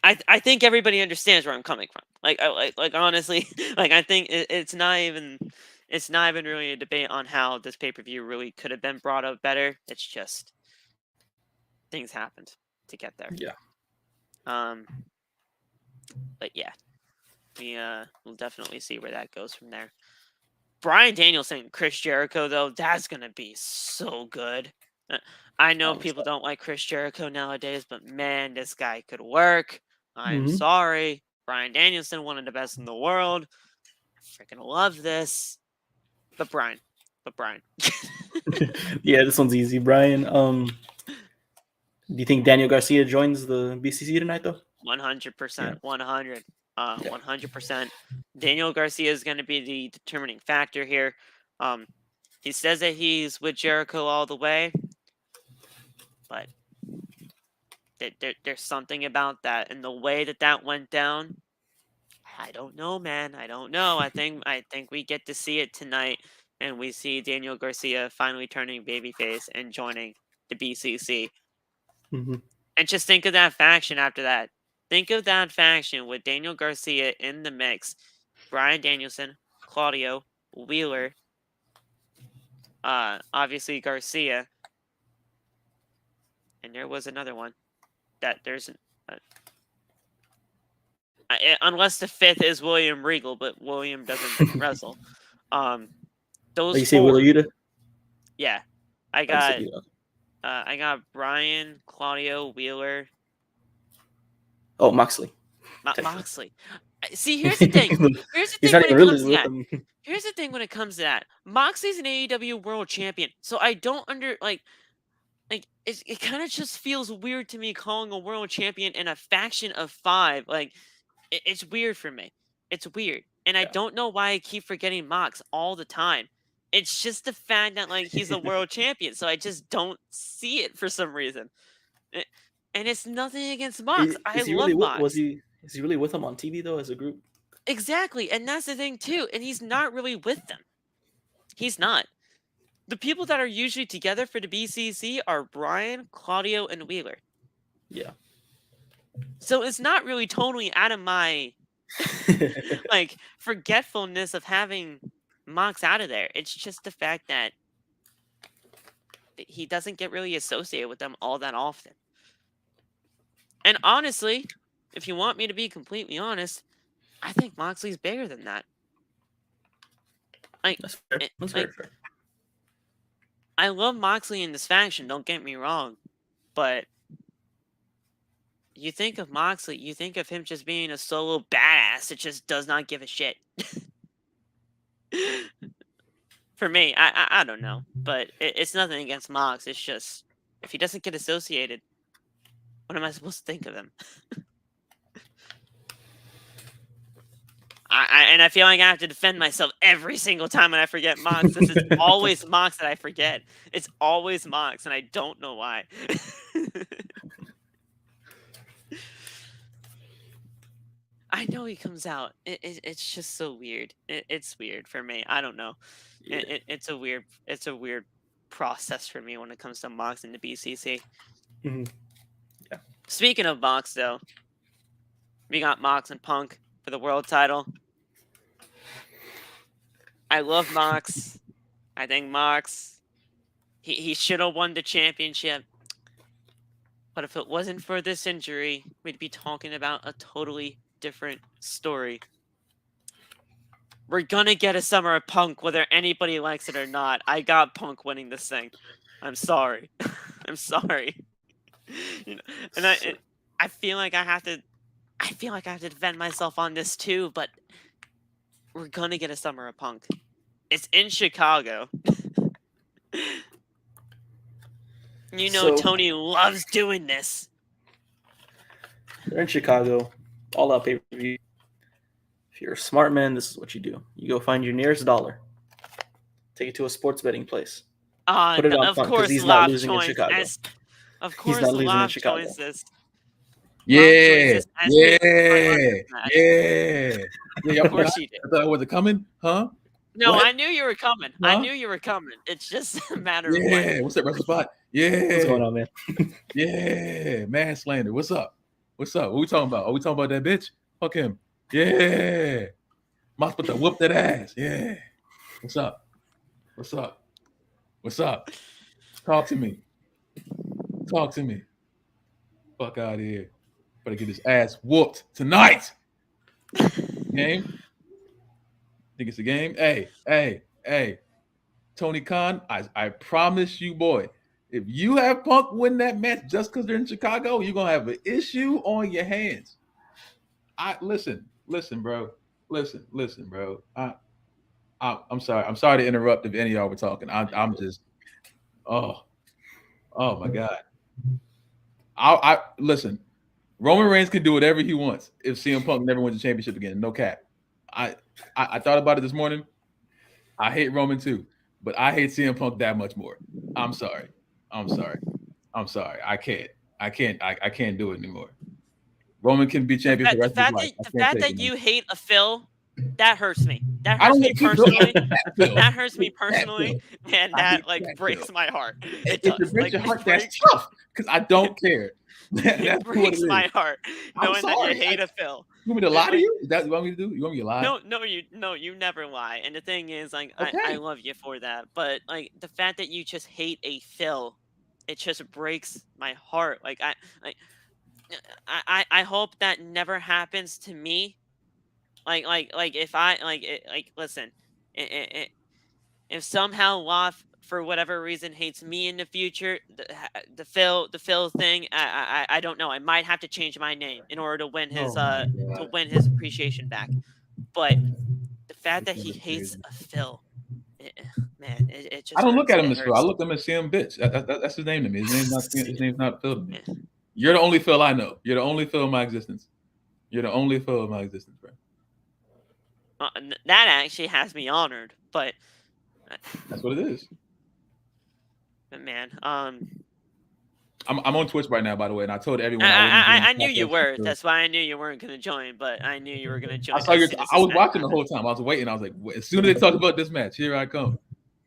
I think everybody understands where I'm coming from. Like honestly, like I think it's not even really a debate on how this pay per view really could have been brought up better. It's just things happened to get there. Yeah. Um, but yeah, we'll definitely see where that goes from there. Bryan Danielson, Chris Jericho, though, that's gonna be so good. I know people don't like Chris Jericho nowadays, but man, this guy could work. I'm Mm-hmm. sorry. Bryan Danielson, one of the best in the world. I freaking love this. But Bryan. Yeah, this one's easy, Brian. Do you think Daniel Garcia joins the BCC tonight, though? 100%. Yeah. 100. Yeah. 100%. Daniel Garcia is going to be the determining factor here. He says that he's with Jericho all the way, but there's something about that and the way that went down. I don't know, man. I don't know. I think we get to see it tonight, and we see Daniel Garcia finally turning babyface and joining the BCC. Mm-hmm. And just think of that faction after that. Think of that faction with Daniel Garcia in the mix, Bryan Danielson, Claudio, Wheeler, obviously Garcia, and there was another one that there's unless the fifth is William Regal, but William doesn't wrestle. Those you say four. Wheeler Yuta? Yeah, I got Brian, Claudio, Wheeler. Oh, Moxley. Moxley. See, here's the thing. Here's the He's thing not when even it comes really to with that. him. Here's the thing when it comes to that. Moxley's an AEW World Champion, so I don't it kind of just feels weird to me calling a World Champion in a faction of 5. Like, it's weird for me. It's weird, and I don't know why I keep forgetting Mox all the time. It's just the fact that like he's a World Champion, so I just don't see it for some reason. And it's nothing against Mox. I love Mox. Is he really with them on TV though as a group? Exactly, and that's the thing too. And he's not really with them. He's not. The people that are usually together for the BCC are Brian, Claudio, and Wheeler. Yeah. So it's not really totally out of my like forgetfulness of having Mox out of there. It's just the fact that he doesn't get really associated with them all that often. And honestly, if you want me to be completely honest, I think Moxley's bigger than that. Like, That's fair. That's very fair. I love Moxley in this faction, don't get me wrong. But you think of Moxley, you think of him just being a solo badass that just does not give a shit. For me, I don't know. But it's nothing against Mox. It's just, if he doesn't get associated, what am I supposed to think of him? And I feel like I have to defend myself every single time when I forget Mox. This is always Mox that I forget. It's always Mox, and I don't know why. I know he comes out. It's just so weird. It's weird for me. I don't know. Yeah. It's a weird process for me when it comes to Mox in the BCC. Mm-hmm. Yeah. Speaking of Mox, though, we got Mox and Punk for the world title. I love Mox. I think Mox, he should have won the championship. But if it wasn't for this injury, we'd be talking about a totally different story. We're gonna get a Summer of Punk, whether anybody likes it or not. I got Punk winning this thing. I'm sorry. I'm sorry. You know, and I feel like I have to defend myself on this too, but we're gonna get a Summer of Punk. It's in Chicago. You know, Tony loves doing this. They're in Chicago, all out pay-per-view. If you're a smart man, this is what you do. You go find your nearest dollar, take it to a sports betting place, put it on Punk because he's not losing in Chicago. Of course, he's not losing in Chicago. Yeah. Of course he did. I thought I wasn't coming, huh? No, what? I knew you were coming. Huh? I knew you were coming. It's just a matter of when. What's that wrestle spot? Yeah. What's going on, man? Yeah. Man slander. What's up? What's up? What we talking about? Are we talking about that bitch? Fuck him. Yeah. Mox about to whoop that ass. Yeah. What's up? What's up? What's up? Talk to me. Talk to me. Fuck out of here. Better get his ass whooped tonight. Game? Think it's a game? Hey. Tony Khan, I promise you, boy, if you have Punk win that match just because they're in Chicago, you're gonna have an issue on your hands. Listen, bro. Listen, bro. I'm sorry. I'm sorry to interrupt if any of y'all were talking. I'm just, oh my God. I listen. Roman Reigns can do whatever he wants if CM Punk never wins the championship again. No cap. I thought about it this morning. I hate Roman too, but I hate CM Punk that much more. I'm sorry. I can't do it anymore. Roman can be champion for the rest of his life. The fact that you hate a Phil, that hurts me. That hurts me personally. That hurts me personally, and that breaks my heart. It breaks your heart. That's tough because I don't care. It breaks my heart knowing that you hate a Phil. You want me to lie to you? Is that what you want me to do? You want me to lie? No, you never lie. And the thing is, like, I Okay. love you for that. But like the fact that you just hate a Phil, it just breaks my heart. Like I hope that never happens to me. Like if I like listen, if somehow Loth for whatever reason hates me in the future, the Phil thing, I don't know. I might have to change my name in order to win his appreciation back. But the fact that he hates a Phil, man, it just I don't look hurts. at him It as Phil. I hurts. look at him as CM Bitch. That's his name to me. His name's not Phil to me. You're the only Phil I know. You're the only Phil in my existence. You're the only Phil in my existence, bro. That actually has me honored, but That's what it is. Man, I'm on Twitch right now, by the way, and I told everyone I knew you were. That's why I knew you weren't gonna join, but I knew you were gonna join. I saw I was watching the whole time. I was waiting. I was like, as soon as they talk about this match, here I come.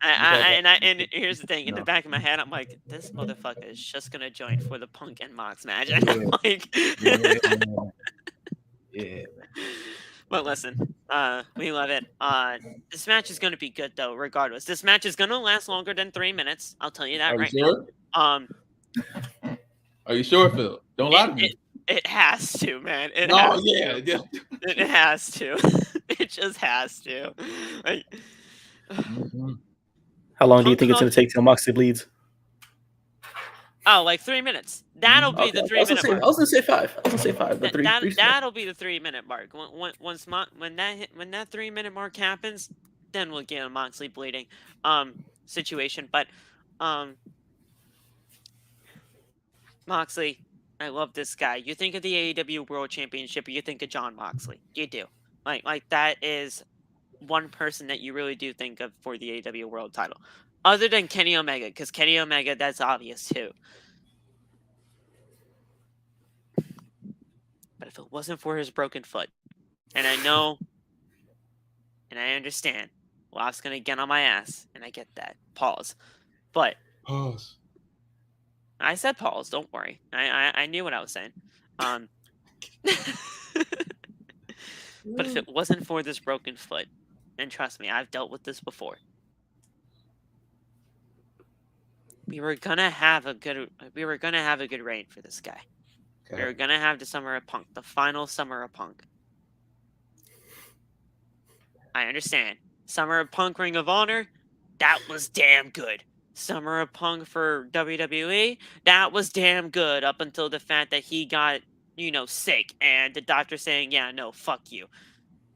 And here's the thing. In the back of my head, I'm like, this motherfucker is just gonna join for the Punk and Mox match. And I'm like, yeah. But listen, we love it. This match is gonna be good though, regardless. This match is gonna last longer than 3 minutes. I'll tell you that right now. Are you sure, Phil? Don't lie to me. It has to, man. It has to. It just has to. Like, how long do you think it's gonna take till Moxley bleeds? Oh, like 3 minutes. That'll be the 3 minute mark. I was gonna say 5. But that'll be the 3 minute mark. When that 3 minute mark happens, then we'll get a Moxley bleeding situation. But Moxley, I love this guy. You think of the AEW World Championship, or you think of Jon Moxley. You do. Like that is one person that you really do think of for the AEW World title. Other than Kenny Omega, because Kenny Omega, that's obvious too. But if it wasn't for his broken foot, and I know, and I understand, Loft's going to get on my ass, and I get that. Pause. But... Pause. I said pause, don't worry. I knew what I was saying. But if it wasn't for this broken foot, and trust me, I've dealt with this before, we were gonna have a good reign for this guy. Okay. We were gonna have the Summer of Punk, the final Summer of Punk. I understand. Summer of Punk Ring of Honor, that was damn good. Summer of Punk for WWE, that was damn good up until the fact that he got, sick, and the doctor saying, yeah, no, fuck you.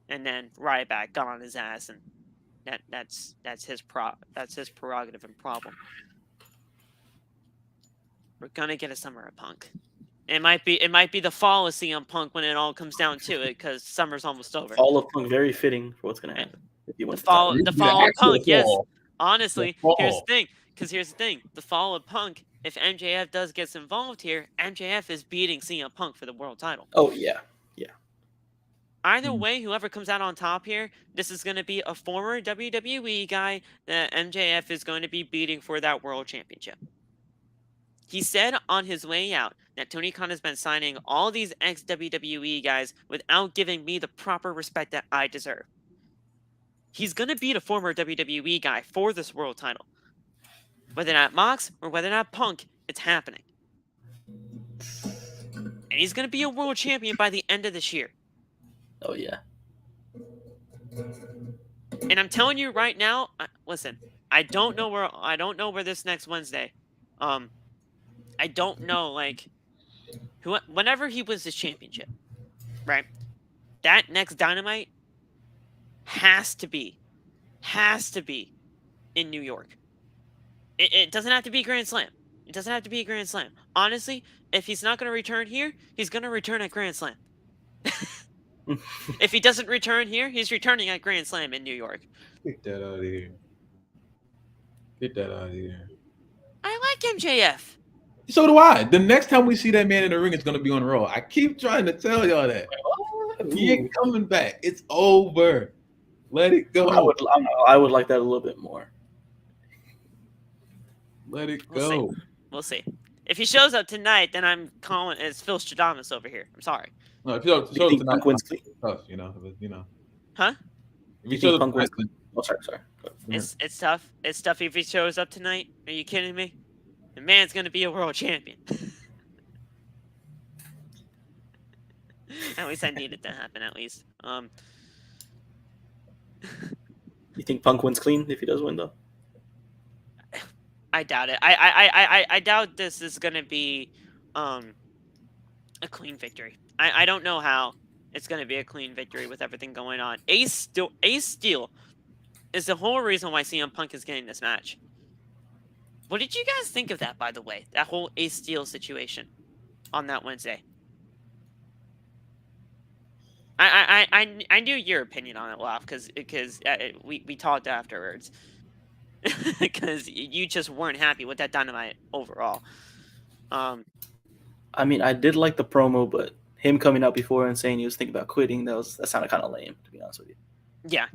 And then Ryback got on his ass, and that's his prerogative and problem. We're gonna get a Summer of Punk. It might be the fall of CM Punk when it all comes down to it, because summer's almost over. Fall of Punk, very fitting for what's gonna happen. The fall of Punk, yes. Honestly, here's the thing. The fall of Punk, if MJF does get involved here, MJF is beating CM Punk for the world title. Oh, yeah. Yeah. Either way, whoever comes out on top here, this is going to be a former WWE guy that MJF is going to be beating for that world championship. He said on his way out that Tony Khan has been signing all these ex-WWE guys without giving me the proper respect that I deserve. He's going to beat a former WWE guy for this world title. Whether not Mox or whether not Punk, it's happening. And he's going to be a world champion by the end of this year. Oh, yeah. And I'm telling you right now, listen, I don't know where this next Wednesday, I don't know, whenever he wins this championship, right? That next Dynamite has to be in New York. It doesn't have to be Grand Slam. It doesn't have to be a Grand Slam. Honestly, if he's not going to return here, he's going to return at Grand Slam. If he doesn't return here, he's returning at Grand Slam in New York. Get that out of here. Get that out of here. I like MJF. So do I. The next time we see that man in the ring, it's going to be on Raw. I keep trying to tell y'all that. He ain't coming back. It's over. Let it go. I would like that a little bit more. Let it go. We'll see. If he shows up tonight, then I'm calling it's Phil Stradamus over here. I'm sorry. No, if he shows Do you think tonight, Punk wins clean? tough, you know. But, you know, Huh? if Do he you shows think up Punk wins tonight, clean? Oh, sorry. then- It's tough. It's tough if he shows up tonight. Are you kidding me? The man's gonna be a world champion. At least I needed to happen. At least. You think Punk wins clean if he does win though? I doubt it. I doubt this is gonna be a clean victory. I don't know how it's gonna be a clean victory with everything going on. Ace Steel is the whole reason why CM Punk is getting this match. What did you guys think of that, by the way? That whole Ace Steel situation on that Wednesday. I knew your opinion on it, Laf, because we talked afterwards. Because you just weren't happy with that Dynamite overall. I mean, I did like the promo, but him coming out before and saying he was thinking about quitting, that sounded kind of lame, to be honest with you. Yeah.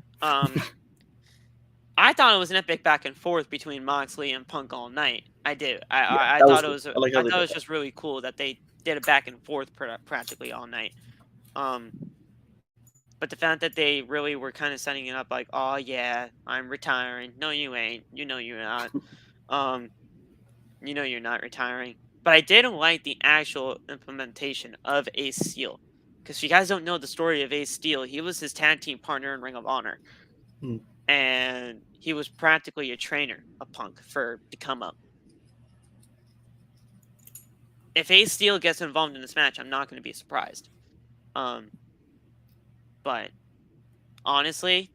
I thought it was an epic back and forth between Moxley and Punk all night. I did. I thought it was. I thought it was just really cool that they did a back and forth practically all night. But the fact that they really were kind of setting it up like, oh yeah, I'm retiring. No, you ain't. You know you're not. You know you're not retiring. But I didn't like the actual implementation of Ace Steel. Because if you guys don't know the story of Ace Steel, he was his tag team partner in Ring of Honor. And he was practically a trainer of Punk to come up. If Ace Steel gets involved in this match, I'm not going to be surprised. But honestly,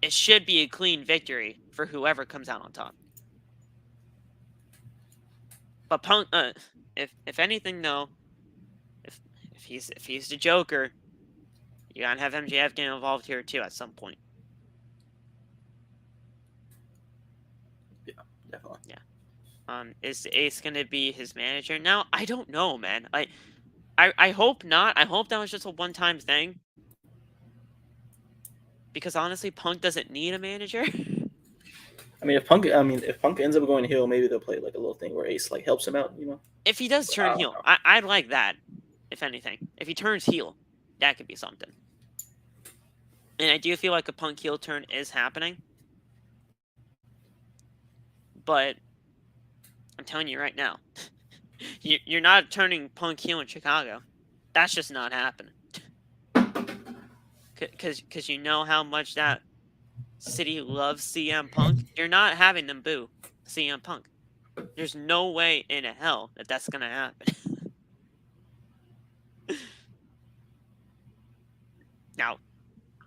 it should be a clean victory for whoever comes out on top. But Punk, if anything though, if he's the Joker, you gotta have MJF get involved here too at some point. Yeah, definitely. Yeah. Is Ace gonna be his manager now? I don't know, man. I hope not. I hope that was just a one-time thing. Because honestly, Punk doesn't need a manager. I mean, if Punk ends up going heel, maybe they'll play like a little thing where Ace like helps him out, you know. If he does turn heel, I'd like that. If anything, if he turns heel, that could be something. And I do feel like a Punk heel turn is happening. But I'm telling you right now, you're not turning Punk heel in Chicago. That's just not happening. Because you know how much that city loves CM Punk. You're not having them boo CM Punk. There's no way in hell that that's going to happen. Now.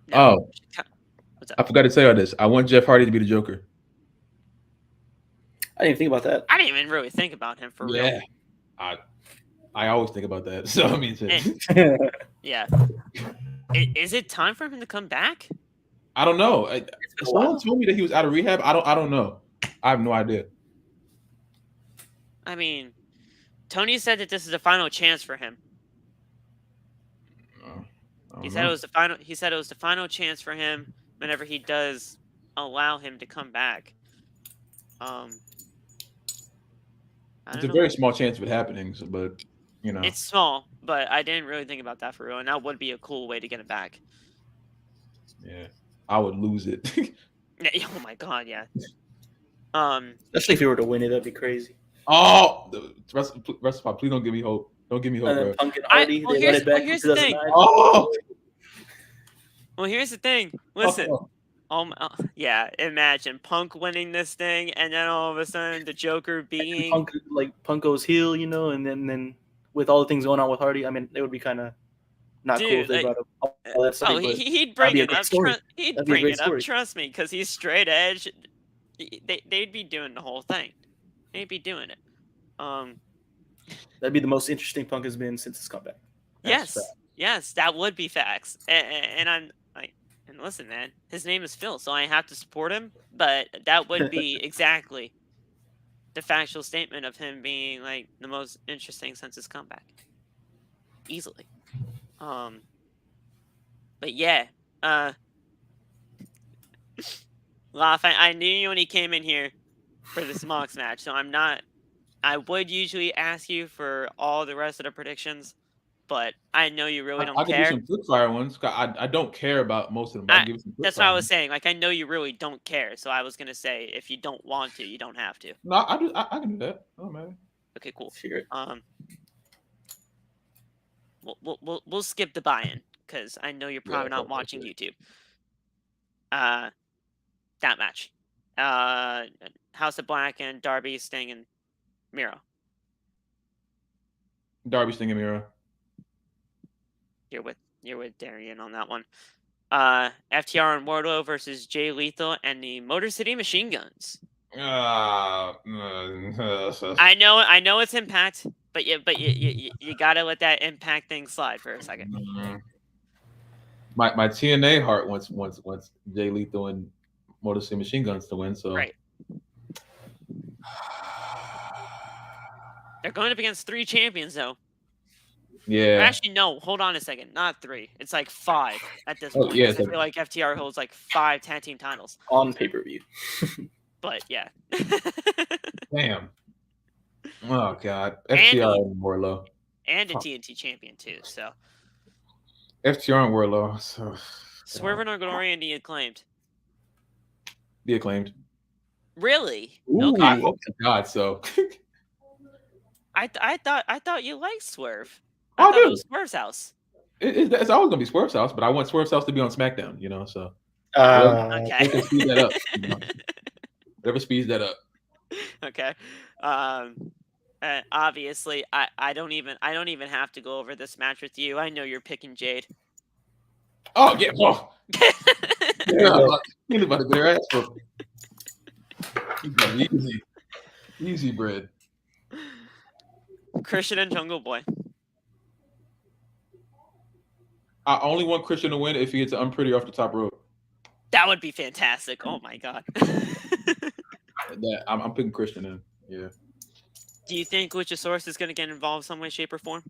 What's up? I forgot to say all this. I want Jeff Hardy to be the Joker. I didn't think about that. I didn't even really think about him for real. I always think about that. So I mean, yeah. Is it time for him to come back? I don't know. Someone told me that he was out of rehab. I don't know. I have no idea. I mean, Tony said that this is the final chance for him. He said it was the final. He said it was the final chance for him. Whenever he does allow him to come back. It's a very small chance of it happening, but you know. It's small, but I didn't really think about that for real, and that would be a cool way to get it back. Yeah, I would lose it. Yeah, oh my god, yeah. Especially if he were to win it, that'd be crazy. Oh, please don't give me hope. Don't give me hope, bro. Punk and Hardy, here's the thing. Oh. Well, here's the thing. Listen. Yeah, imagine Punk winning this thing, and then all of a sudden the Joker being Punk goes heel, you know, and then with all the things going on with Hardy, I mean, it would be kind of not cool if they brought up all that stuff. He'd bring it up. He'd bring it up. Trust me, because he's straight edge. They'd be doing the whole thing. They'd be doing it. That'd be the most interesting Punk has been since his comeback. Yes, that would be facts. And I'm like, and listen, man, his name is Phil, so I have to support him. But that would be exactly the factual statement of him being like the most interesting since his comeback, easily. But yeah, Laf, I knew you when he came in here for this Mox match, so I'm not I would usually ask you for all the rest of the predictions, but I know you really don't I could do care. some quick fire ones. I don't care about most of them. But I can give you some quick That's what fire I was ones. saying. Like, I know you really don't care, so I was gonna say if you don't want to, you don't have to. No, I can do that. Oh man. Okay, cool. Hear it. We'll skip the buy-in because I know you're probably not watching YouTube. That match, House of Black and Darby, Sting, and Miro. Darby, Sting, and Miro. You're with Darian on that one. FTR and Wardlow versus Jay Lethal and the Motor City Machine Guns. I know it's Impact, but you gotta let that Impact thing slide for a second. My TNA heart wants Jay Lethal and Motor City Machine Guns to win. So right. They're going up against 3 champions though. Yeah. Actually, no. Hold on a second. Not 3. It's like 5 at this point. Yeah, I feel like FTR holds like 5 tag team titles on pay-per-view. But yeah. Damn. Oh god. FTR and Wardlow. And a TNT champion too. So. FTR and Wardlow. So. Swerve and Glory and the Acclaimed. The Acclaimed. Really? Ooh, okay. Oh God. So. I thought you liked Swerve. I thought do. It was Swerve's house. It's always gonna be Swerve's house, but I want Swerve's house to be on SmackDown. You know, so. Okay. They can speed that up. You know? Whatever speeds that up. Okay. Obviously, I don't even have to go over this match with you. I know you're picking Jade. Oh yeah. Oh. He's about to get her ass whooped. Easy bread. Christian and Jungle Boy. I only want Christian to win if he gets an unpretty off the top rope. That would be fantastic. Oh my god. I'm picking Christian in. Yeah. Do you think Luchasaurus is going to get involved some way, shape, or form?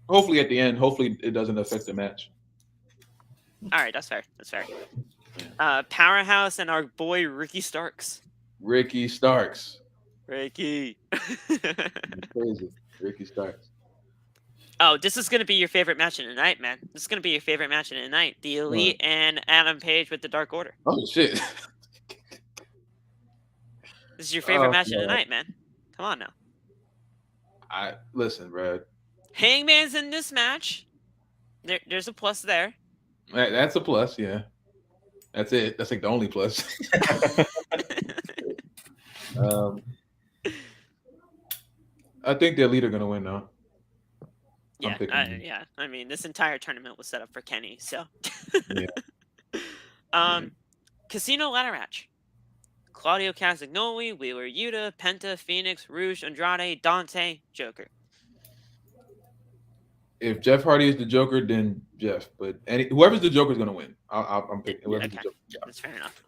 Hopefully at the end. Hopefully it doesn't affect the match. All right, that's fair. Powerhouse and our boy Ricky Starks. Ricky Starks. Ricky. Crazy. Ricky Starks. Oh, this is going to be your favorite match of the night, man. This is going to be your favorite match of the night. The Elite and Adam Page with the Dark Order. Oh, shit. This is your favorite match of the night, man. Come on now. Listen, bro. Hangman's in this match. There's a plus there. That's a plus, yeah. That's it. That's like the only plus. I think the Elite are going to win, though. Yeah. I mean, this entire tournament was set up for Kenny, so. Yeah. Casino ladder match. Claudio Castagnoli, Wheeler Yuta, Penta, Phoenix, Rouge, Andrade, Dante, Joker. If Jeff Hardy is the Joker, then Jeff. But whoever's the Joker is going to win. I'm picking whoever's the Joker. That's fair enough.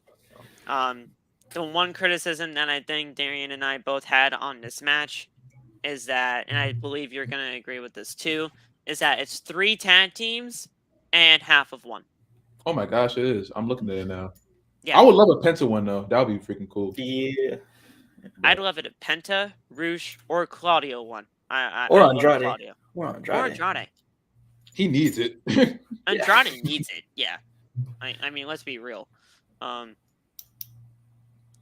The one criticism that I think Darian and I both had on this match is that, and I believe you're going to agree with this too, is that it's 3 tag teams and half of one. Oh my gosh, it is. I'm looking at it now. Yeah. I would love a Penta one, though. That would be freaking cool. Yeah. I'd love it a Penta, Rouge, or Claudio one. Or Andrade. Or Andrade. He needs it. Andrade needs it, yeah. I mean, let's be real.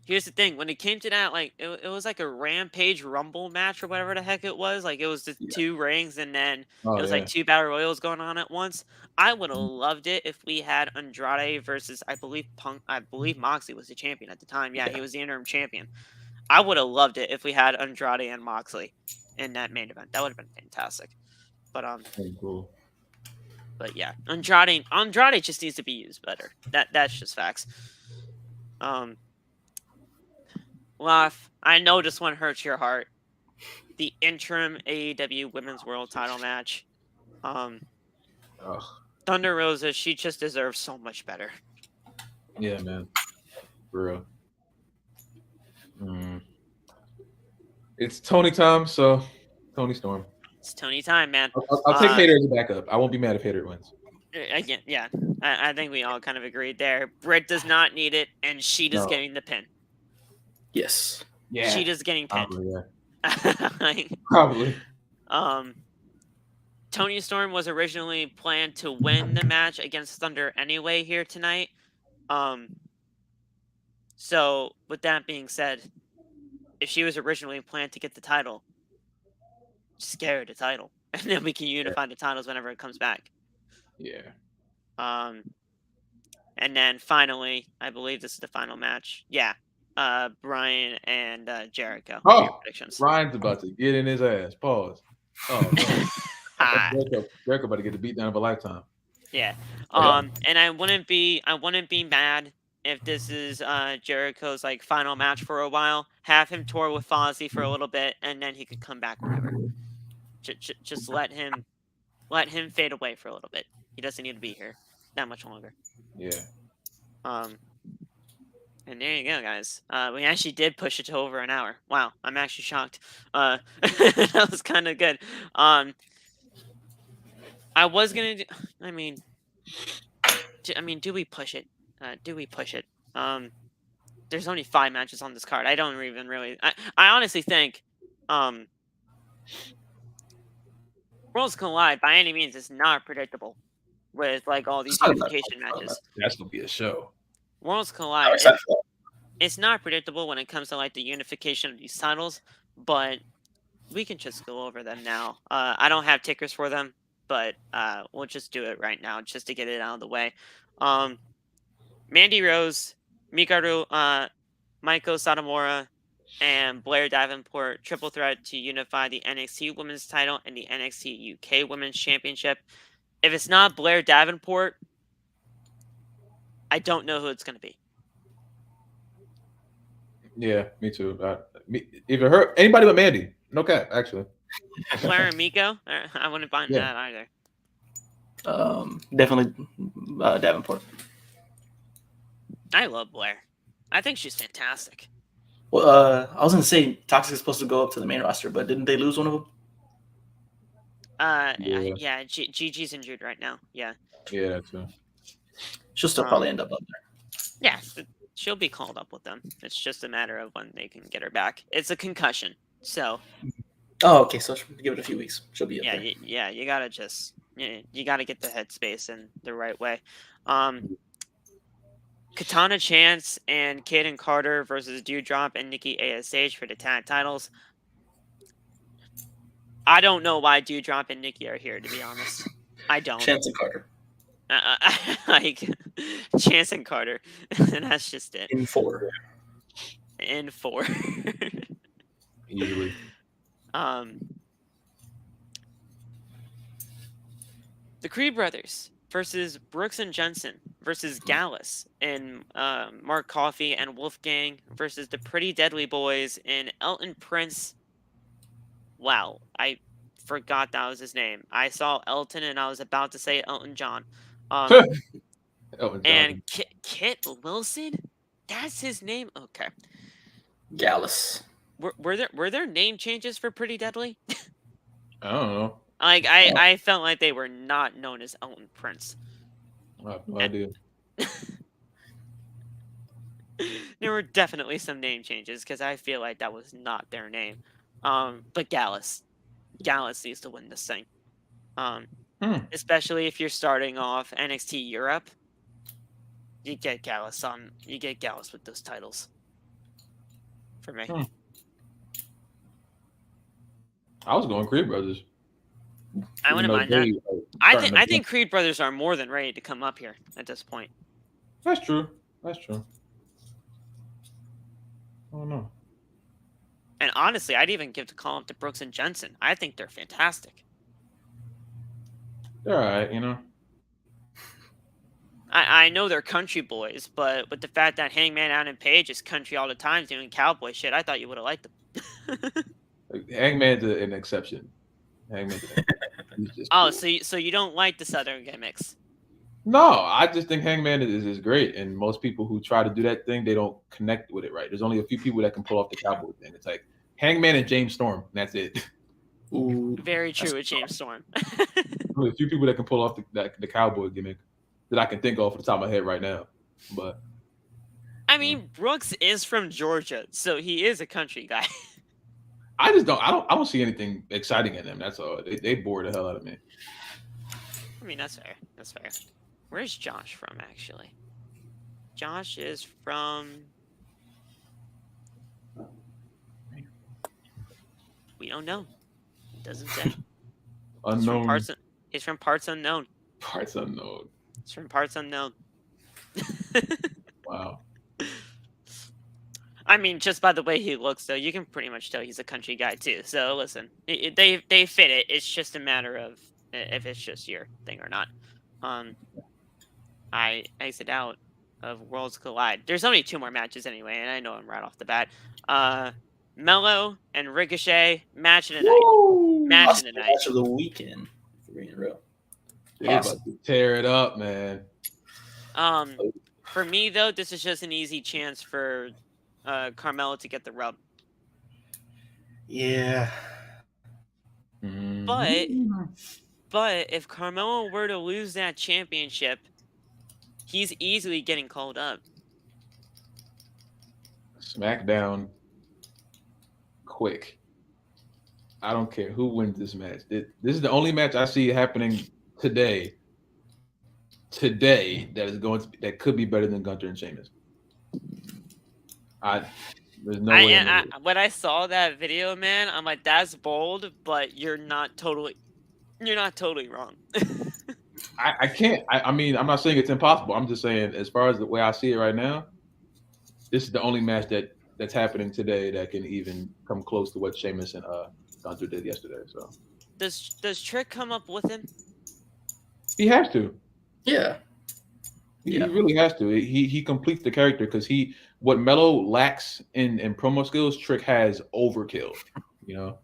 Here's the thing. When it came to that, like, it was like a Rampage Rumble match or whatever the heck it was. Like, it was just 2 rings and then it was like 2 Battle Royals going on at once. I would have loved it if we had Andrade versus, I believe Moxley was the champion at the time. Yeah, he was the interim champion. I would have loved it if we had Andrade and Moxley in that main event. That would have been fantastic. But cool. But yeah, Andrade just needs to be used better. That's just facts. Laf, I know this one hurts your heart. The interim AEW Women's World Title match. Thunder Rosa, she just deserves so much better. Yeah, man. For real. It's Tony time, so Tony Storm. It's Tony time, man. I'll take Hater as a backup. I won't be mad if Hater wins. Again, yeah. I think we all kind of agreed there. Britt does not need it, and Sheeta's getting the pin. Yes. Yeah. Sheeta's getting pinned. Yeah. Like, Probably. Tony Storm was originally planned to win the match against Thunder anyway here tonight. So with that being said, if she was originally planned to get the title, just get her the title, and then we can unify the titles whenever it comes back. Yeah. And then finally, I believe this is the final match. Yeah. Brian and Jericho. Oh, Your predictions. Ryan's about to get in his ass. Pause. Oh, no. Jericho about to get the beat down of a lifetime. Yeah. And I wouldn't be mad if this is Jericho's like final match for a while. Have him tour with Fozzy for a little bit, and then he could come back whenever. Just let him fade away for a little bit. He doesn't need to be here that much longer. Yeah. And there you go, guys. We actually did push it to over an hour. Wow, I'm actually shocked. That was kind of good. I was gonna do, I mean, do we push it? Do we push it? There's only 5 matches on this card. I don't even really. I honestly think, Worlds Collide by any means is not predictable with like all these unification matches. That's gonna be a show. Worlds Collide. It's not predictable when it comes to like the unification of these titles, but we can just go over them now. I don't have tickers for them, but we'll just do it right now just to get it out of the way. Mandy Rose, Mikaru, Maiko Satomura, and Blair Davenport triple threat to unify the NXT Women's title and the NXT UK Women's Championship. If it's not Blair Davenport, I don't know who it's going to be. Yeah, me too. Even her, anybody but Mandy. No cap, actually. Blair and Miko? I wouldn't mind that either. Definitely Davenport. I love Blair. I think she's fantastic. Well, I was going to say Toxic is supposed to go up to the main roster, but didn't they lose one of them? Yeah. Gigi's injured right now. Yeah. Yeah, that's true. She'll still probably end up there. Yeah, she'll be called up with them. It's just a matter of when they can get her back. It's a concussion, so. Oh, okay. So give it a few weeks. She'll be up there. You gotta you gotta get the headspace in the right way. Katana Chance and Kaden Carter versus Dewdrop and Nikki ASH for the tag titles. I don't know why Dewdrop and Nikki are here, to be honest. I don't. Chance and Carter. Like Chance and Carter, and that's just it. In 4. Usually. The Creed brothers versus Brooks and Jensen versus Gallus and Mark Coffey and Wolfgang versus the Pretty Deadly Boys and Elton Prince. Wow, I forgot that was his name. I saw Elton and I was about to say Elton John. And Kit Wilson, that's his name. Okay. Gallus. Were there name changes for Pretty Deadly? I don't know. Like I felt like they were not known as Elton Prince. I have no idea. There were definitely some name changes because I feel like that was not their name. But Gallus needs to win this thing. Especially if you're starting off NXT Europe, you get Gallus with those titles. For me. I was going Creed Brothers. I wouldn't mind that. I think Creed Brothers are more than ready to come up here at this point. That's true. I don't know. And honestly, I'd even give the call up to Brooks and Jensen. I think they're fantastic. They're all right, you know. I know they're country boys, but with the fact that Hangman Adam Page is country all the time doing cowboy shit, I thought you would have liked them. Hangman's an exception. So you don't like the Southern gimmicks? No, I just think Hangman is great, and most people who try to do that thing, they don't connect with it right. There's only a few people that can pull off the cowboy thing. It's like Hangman and James Storm, and that's it. Ooh, very true with James Storm. Only a few people that can pull off the cowboy gimmick that I can think of off the top of my head right now. But I mean, Brooks is from Georgia, so he is a country guy. I just don't. I don't see anything exciting in them. That's all. They bore the hell out of me. I mean, that's fair. That's fair. Where's Josh from, actually? Josh is from... We don't know. It doesn't say. Unknown. He's from parts unknown. Parts unknown. It's from parts unknown. Wow. I mean, just by the way he looks, though, you can pretty much tell he's a country guy, too. So, listen, they fit it. It's just a matter of if it's just your thing or not. I exit out of Worlds Collide. There's only 2 more matches anyway, and I know him right off the bat. Mello and Ricochet, match of the night. Match of the night. Match of the weekend. 3 in a row. They're about to tear it up, man. For me, though, this is just an easy chance for Carmelo to get the rub. Yeah. But if Carmelo were to lose that championship, he's easily getting called up. SmackDown. Quick. I don't care who wins this match. This is the only match I see happening today. That could be better than Gunther and Sheamus. There's no way. When I saw that video, man, I'm like, that's bold, but you're not totally wrong. I can't. I mean, I'm not saying it's impossible. I'm just saying, as far as the way I see it right now, this is the only match that's happening today that can even come close to what Sheamus and Gunther did yesterday. So does Trick come up with him? He has to. Yeah. He really has to. He completes the character because what Melo lacks in promo skills, Trick has overkill. You know,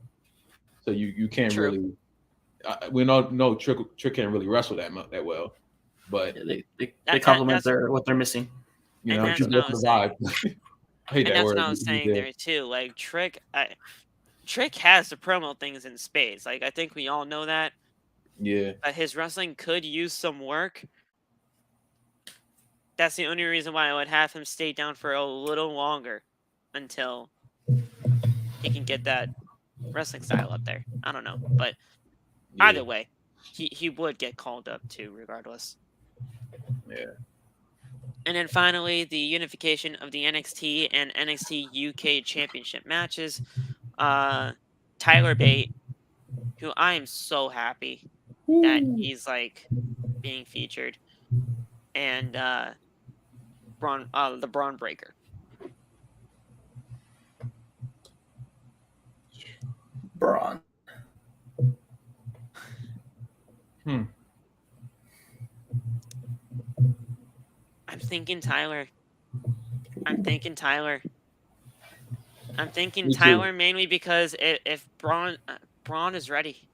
so you can't really. We know Trick can't really wrestle that well, but they complement what they're missing. You know, that's what I was saying. I hate that that's word. what I was saying there too. Like Trick has the promo things in spades. Like I think we all know that. Yeah. But his wrestling could use some work. That's the only reason why I would have him stay down for a little longer until he can get that wrestling style up there. I don't know, but either way, he would get called up too, regardless. Yeah. And then finally, the unification of the NXT and NXT UK Championship matches. Tyler Bate, who I am so happy that he's like being featured, and the Braun Breaker. Braun. I'm thinking Tyler. I'm thinking Tyler mainly because if Braun is ready.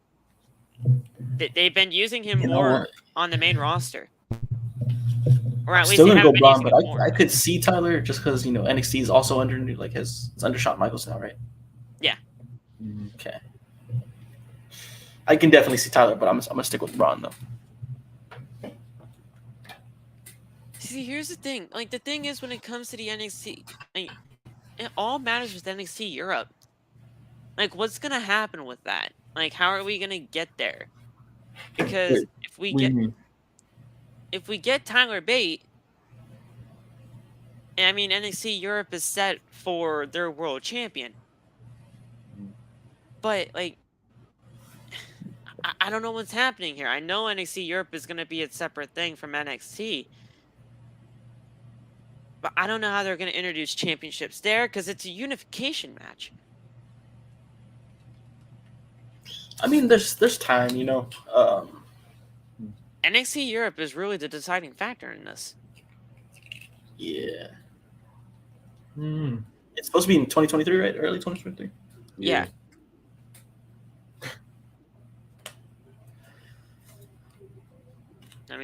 They've been using him more on the main roster. Or at least still gonna go been Braun, using but him more. I could see Tyler just because NXT is also under it's under Shawn Michaels now, right? Yeah. Okay. I can definitely see Tyler, but I'm gonna stick with Braun though. See, here's the thing. Like the thing is, when it comes to the NXT, like, it all matters with NXT Europe. Like, what's gonna happen with that? Like, how are we gonna get there? Because if we get Tyler Bate, I mean, NXT Europe is set for their world champion. But like, I don't know what's happening here. I know NXT Europe is gonna be a separate thing from NXT. But I don't know how they're going to introduce championships there because it's a unification match. I mean, there's time, NXT Europe is really the deciding factor in this. Yeah. It's supposed to be in 2023, right? Early 2023. Yeah. I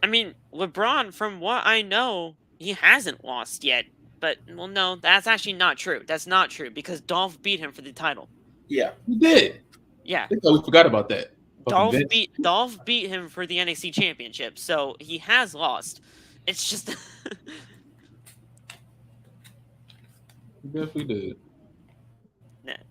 mean, LeBron, from what I know, he hasn't lost yet. But, well, no, that's actually not true. That's not true because Dolph beat him for the title. Yeah. He did. Yeah. I thought we forgot about that. Dolph beat him for the NXT Championship, so he has lost. It's just... He definitely did.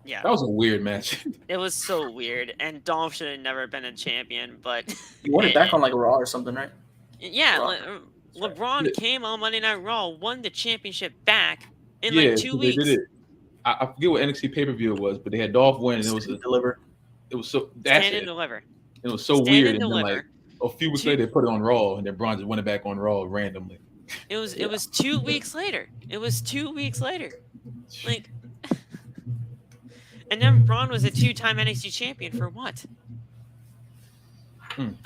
Yeah, That was a weird match. it was so weird, and Dolph should have never been a champion, but You won it back on like Raw or something, right? yeah, Raw. LeBron Yeah. came on Monday Night Raw, won the championship back in Yeah, like 2 so they weeks. did it. I forget what NXT pay-per-view it was, but they had Dolph win, and Deliver. it was so that's Stand it. and deliver. It was so Stand weird, and and then deliver. like a few weeks later they put it on Raw, and then Braun just went it back on Raw randomly. It was 2 weeks later. It was 2 weeks later. Like, and then Braun was a 2-time NXT champion for what? And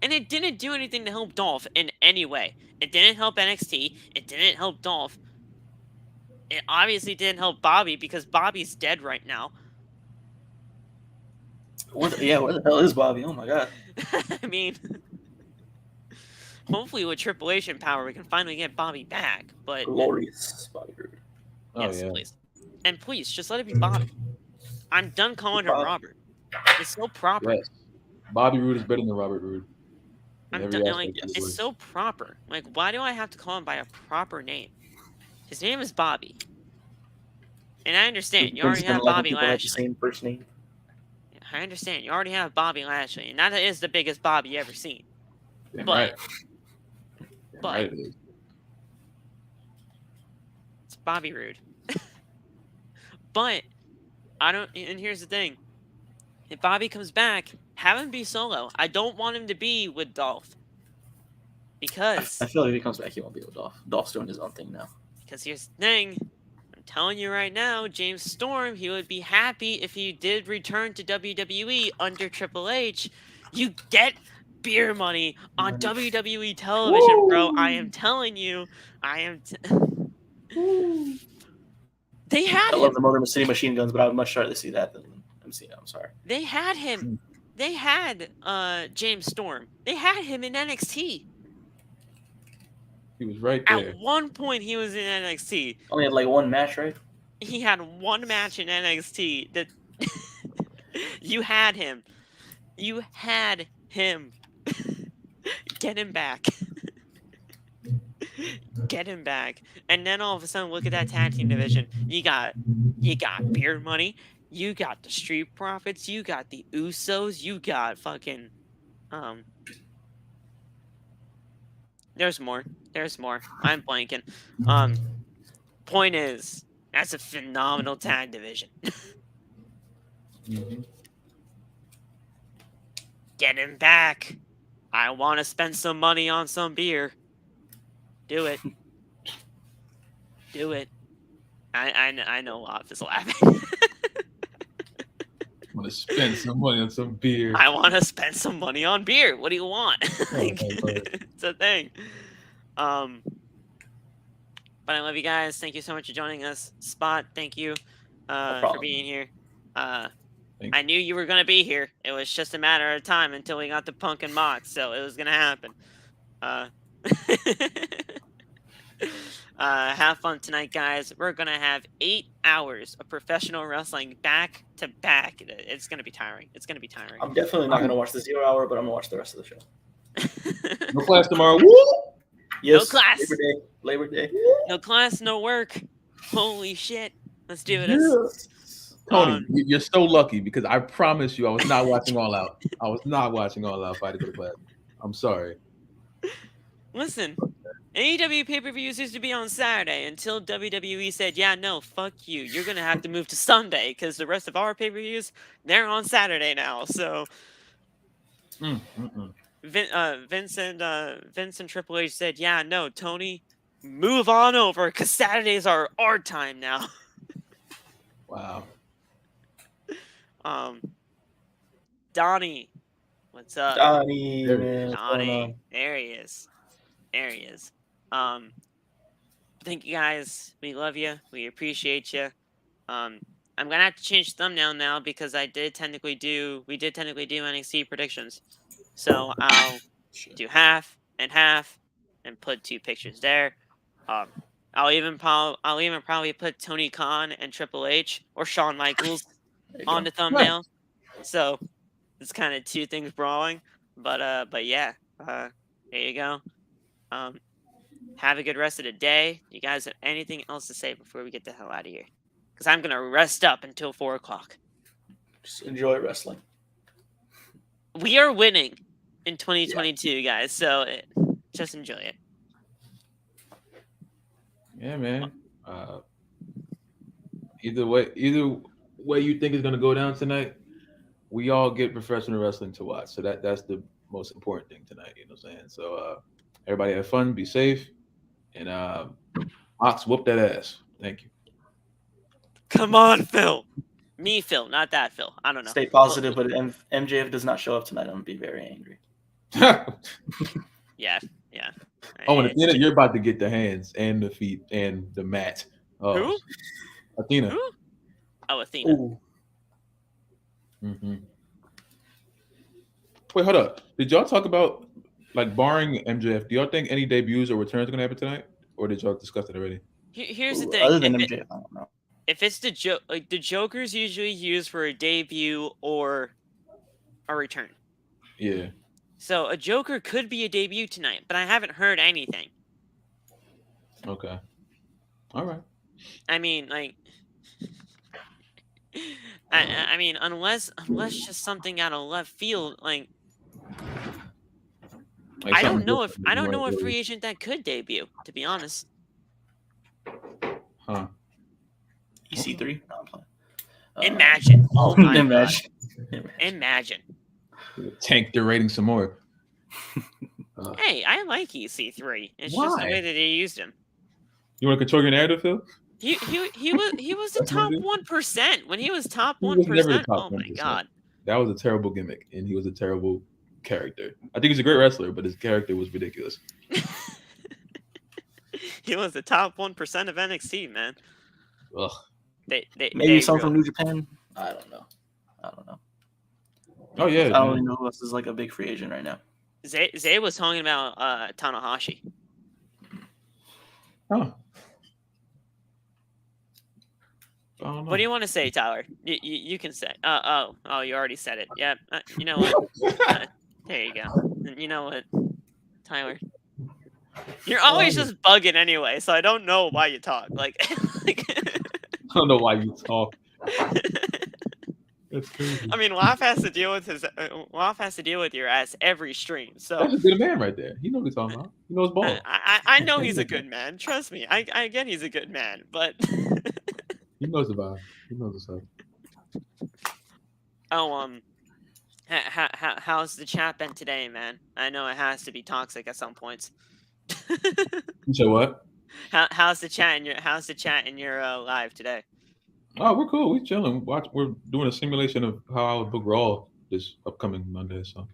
it didn't do anything to help Dolph in any way. It didn't help NXT. It didn't help Dolph. It obviously didn't help Bobby because Bobby's dead right now. Where the hell is Bobby? Oh my god. I mean, hopefully with Triple H in power, we can finally get Bobby back. But Glorious Bobby Roode. yes, please. And please, just let it be Bobby. I'm done calling him Robert. It's so proper. Yes. Bobby Roode is better than Robert Roode. I'm done, like, it's so proper. Like, why do I have to call him by a proper name? His name is Bobby. And I understand, you already have Bobby Lashley. Same first name. I understand, you already have Bobby Lashley, and that is the biggest Bobby you ever seen. Damn But, right. but Right it is. it's Bobby Roode. But I don't. And here's the thing: if Bobby comes back, have him be solo. I don't want him to be with Dolph. Because I feel like if he comes back, he won't be with Dolph. Dolph's doing his own thing now. Because here's the thing. I'm telling you right now, James Storm, he would be happy if he did return to WWE under Triple H. You get beer money on WWE television, bro. I am telling you. They had I him. love the Motor City Machine Guns, but I would much rather see that than MC. I'm sorry. They had him. They had James Storm. They had him in NXT. He was right there. At one point, he was in NXT. Only had like one match, right? He had one match in NXT. That you had him. You had him. Get him back. Get him back. And then all of a sudden, look at that tag team division. You got Beard Money. You got the Street Profits. You got the Usos. You got fucking There's more. I'm blanking. Point is, that's a phenomenal tag division. Get him back. I want to spend some money on some beer. Do it. Do it. I know Lop is laughing. I want to spend some money on some beer. I want to spend some money on beer. What do you want? Like, it's a thing. But I love you guys. Thank you so much for joining us. Spot, thank you for being here. I knew you were going to be here. It was just a matter of time until we got the Punk and Mox, so it was going to happen. Have fun tonight, guys. We're going to have 8 hours of professional wrestling back to back. It's going to be tiring. I'm definitely not going to watch the 0 hour, but I'm going to watch the rest of the show. No class tomorrow. Woo! Yes, no class. Labor Day. No class, no work. Holy shit. Let's do it. Yes. Tony, you're so lucky because I promise you I was not watching All Out. I was not watching All Out if I had to go to class. I'm sorry. Listen, AEW pay-per-views used to be on Saturday until WWE said, yeah, no, fuck you. You're going to have to move to Sunday because the rest of our pay-per-views, they're on Saturday now. So Vince and Triple H said, yeah, no, Tony, move on over because Saturdays are our time now. Wow. Donnie, what's up? Donnie, man. Donnie, there he is. Thank you guys. We love you. We appreciate you. I'm gonna have to change the thumbnail now because we did technically do NXT predictions. So I'll do half and half and put 2 pictures there. I'll even probably put Tony Khan and Triple H or Shawn Michaels on the thumbnail. So it's kind of 2 things brawling. But yeah, there you go. Have a good rest of the day. You guys have anything else to say before we get the hell out of here? Because I'm gonna rest up until 4 o'clock. Just enjoy wrestling. We are winning in 2022, guys. So just enjoy it. Yeah, man. Either way you think is gonna go down tonight, we all get professional wrestling to watch. So that's the most important thing tonight. You know what I'm saying? So everybody have fun, be safe, and Ox whoop that ass. Thank you. Come on, Phil. Me, Phil, not that Phil. I don't know. Stay positive, but if MJF does not show up tonight, I'm gonna be very angry. Yeah. Oh, and Athena, you're about to get the hands and the feet and the mat. Oh, Who? Athena. Who? Oh, Athena. Ooh. Mm-hmm. Wait, hold up. Did y'all talk about, like, barring MJF, do y'all think any debuts or returns are going to happen tonight? Or did y'all discuss it already? Here's the thing. Other than MJF, I don't know. If it's the Joker's usually used for a debut or a return. Yeah. So a Joker could be a debut tonight, but I haven't heard anything. Okay. All right. I mean, like, I mean, unless just something out of left field, like I don't know if a free agent that could debut, to be honest. Huh. EC3? No, I'm playing. Imagine. Oh my Imagine. God. Imagine. Tank their rating some more. Hey, I like EC3. It's Why? just the way that they used him. You want to control your narrative, Phil? He was the top 1%. When he was top He was never the 1%, top oh my 1%. God. That was a terrible gimmick, and he was a terrible character. I think he's a great wrestler, but his character was ridiculous. He was the top 1% of NXT, man. Ugh. Maybe someone from New Japan? I don't know. Oh, yeah. I don't really know who else is like a big free agent right now. Zay was talking about Tanahashi. Oh. What do you want to say, Tyler? You can say. Oh, you already said it. Yeah. You know what? There you go. You know what, Tyler? You're always just bugging anyway, so I don't know why you talk. Like I don't know why you talk. That's crazy. I mean, Waff has to deal with your ass every stream. So that's a good man right there. He knows what he's talking about. He knows ball. I know he's a good man. Trust me. I get he's a good man, but he knows the vibe. He knows what's up. Oh, how's the chat been today, man? I know it has to be toxic at some points. You said what? How's the chat in your live today? Oh, we're cool. We're chilling. We're doing a simulation of how I would book Raw this upcoming Monday, so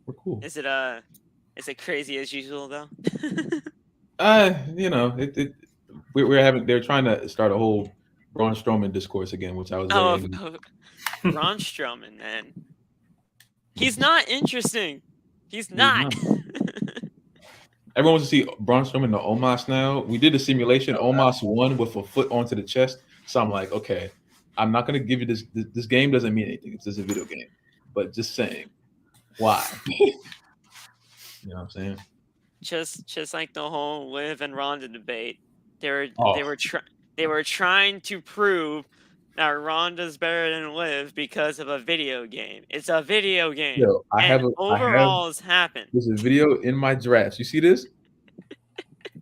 we're cool. Is it crazy as usual though? You know, they're trying to start a whole Braun Strowman discourse again, which I was Braun Strowman, man. He's not interesting. He's not. Everyone wants to see Braun Strowman the Omos now. We did a simulation. Omos won with a foot onto the chest. So I'm like, okay, I'm not going to give you this. This game doesn't mean anything. It's just a video game. But just saying, why? You know what I'm saying? Just like the whole Liv and Ronda debate. They were trying to prove that Ronda's better than Liv because of a video game. It's a video game. Yo, overalls happen. There's a video in my drafts. You see this?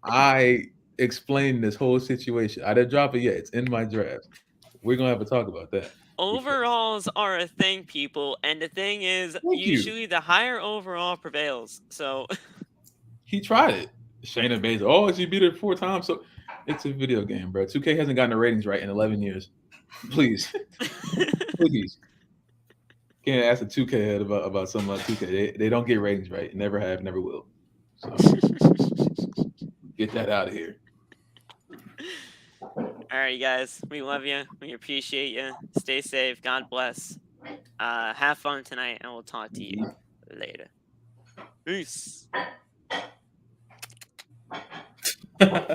I explained this whole situation. I didn't drop it yet. It's in my draft. We're gonna have to talk about that. Overalls are a thing, people, and the thing is, usually the higher overall prevails. So he tried it. Shayna Baszler. Oh, she beat her 4 times. So it's a video game, bro. 2K hasn't gotten the ratings right in 11 years. Please, please. Can't ask a 2K head about something like 2K. They don't get ratings right. Never have, never will. So get that out of here. All right, you guys. We love you. We appreciate you. Stay safe. God bless. Have fun tonight, and we'll talk to you later. Peace.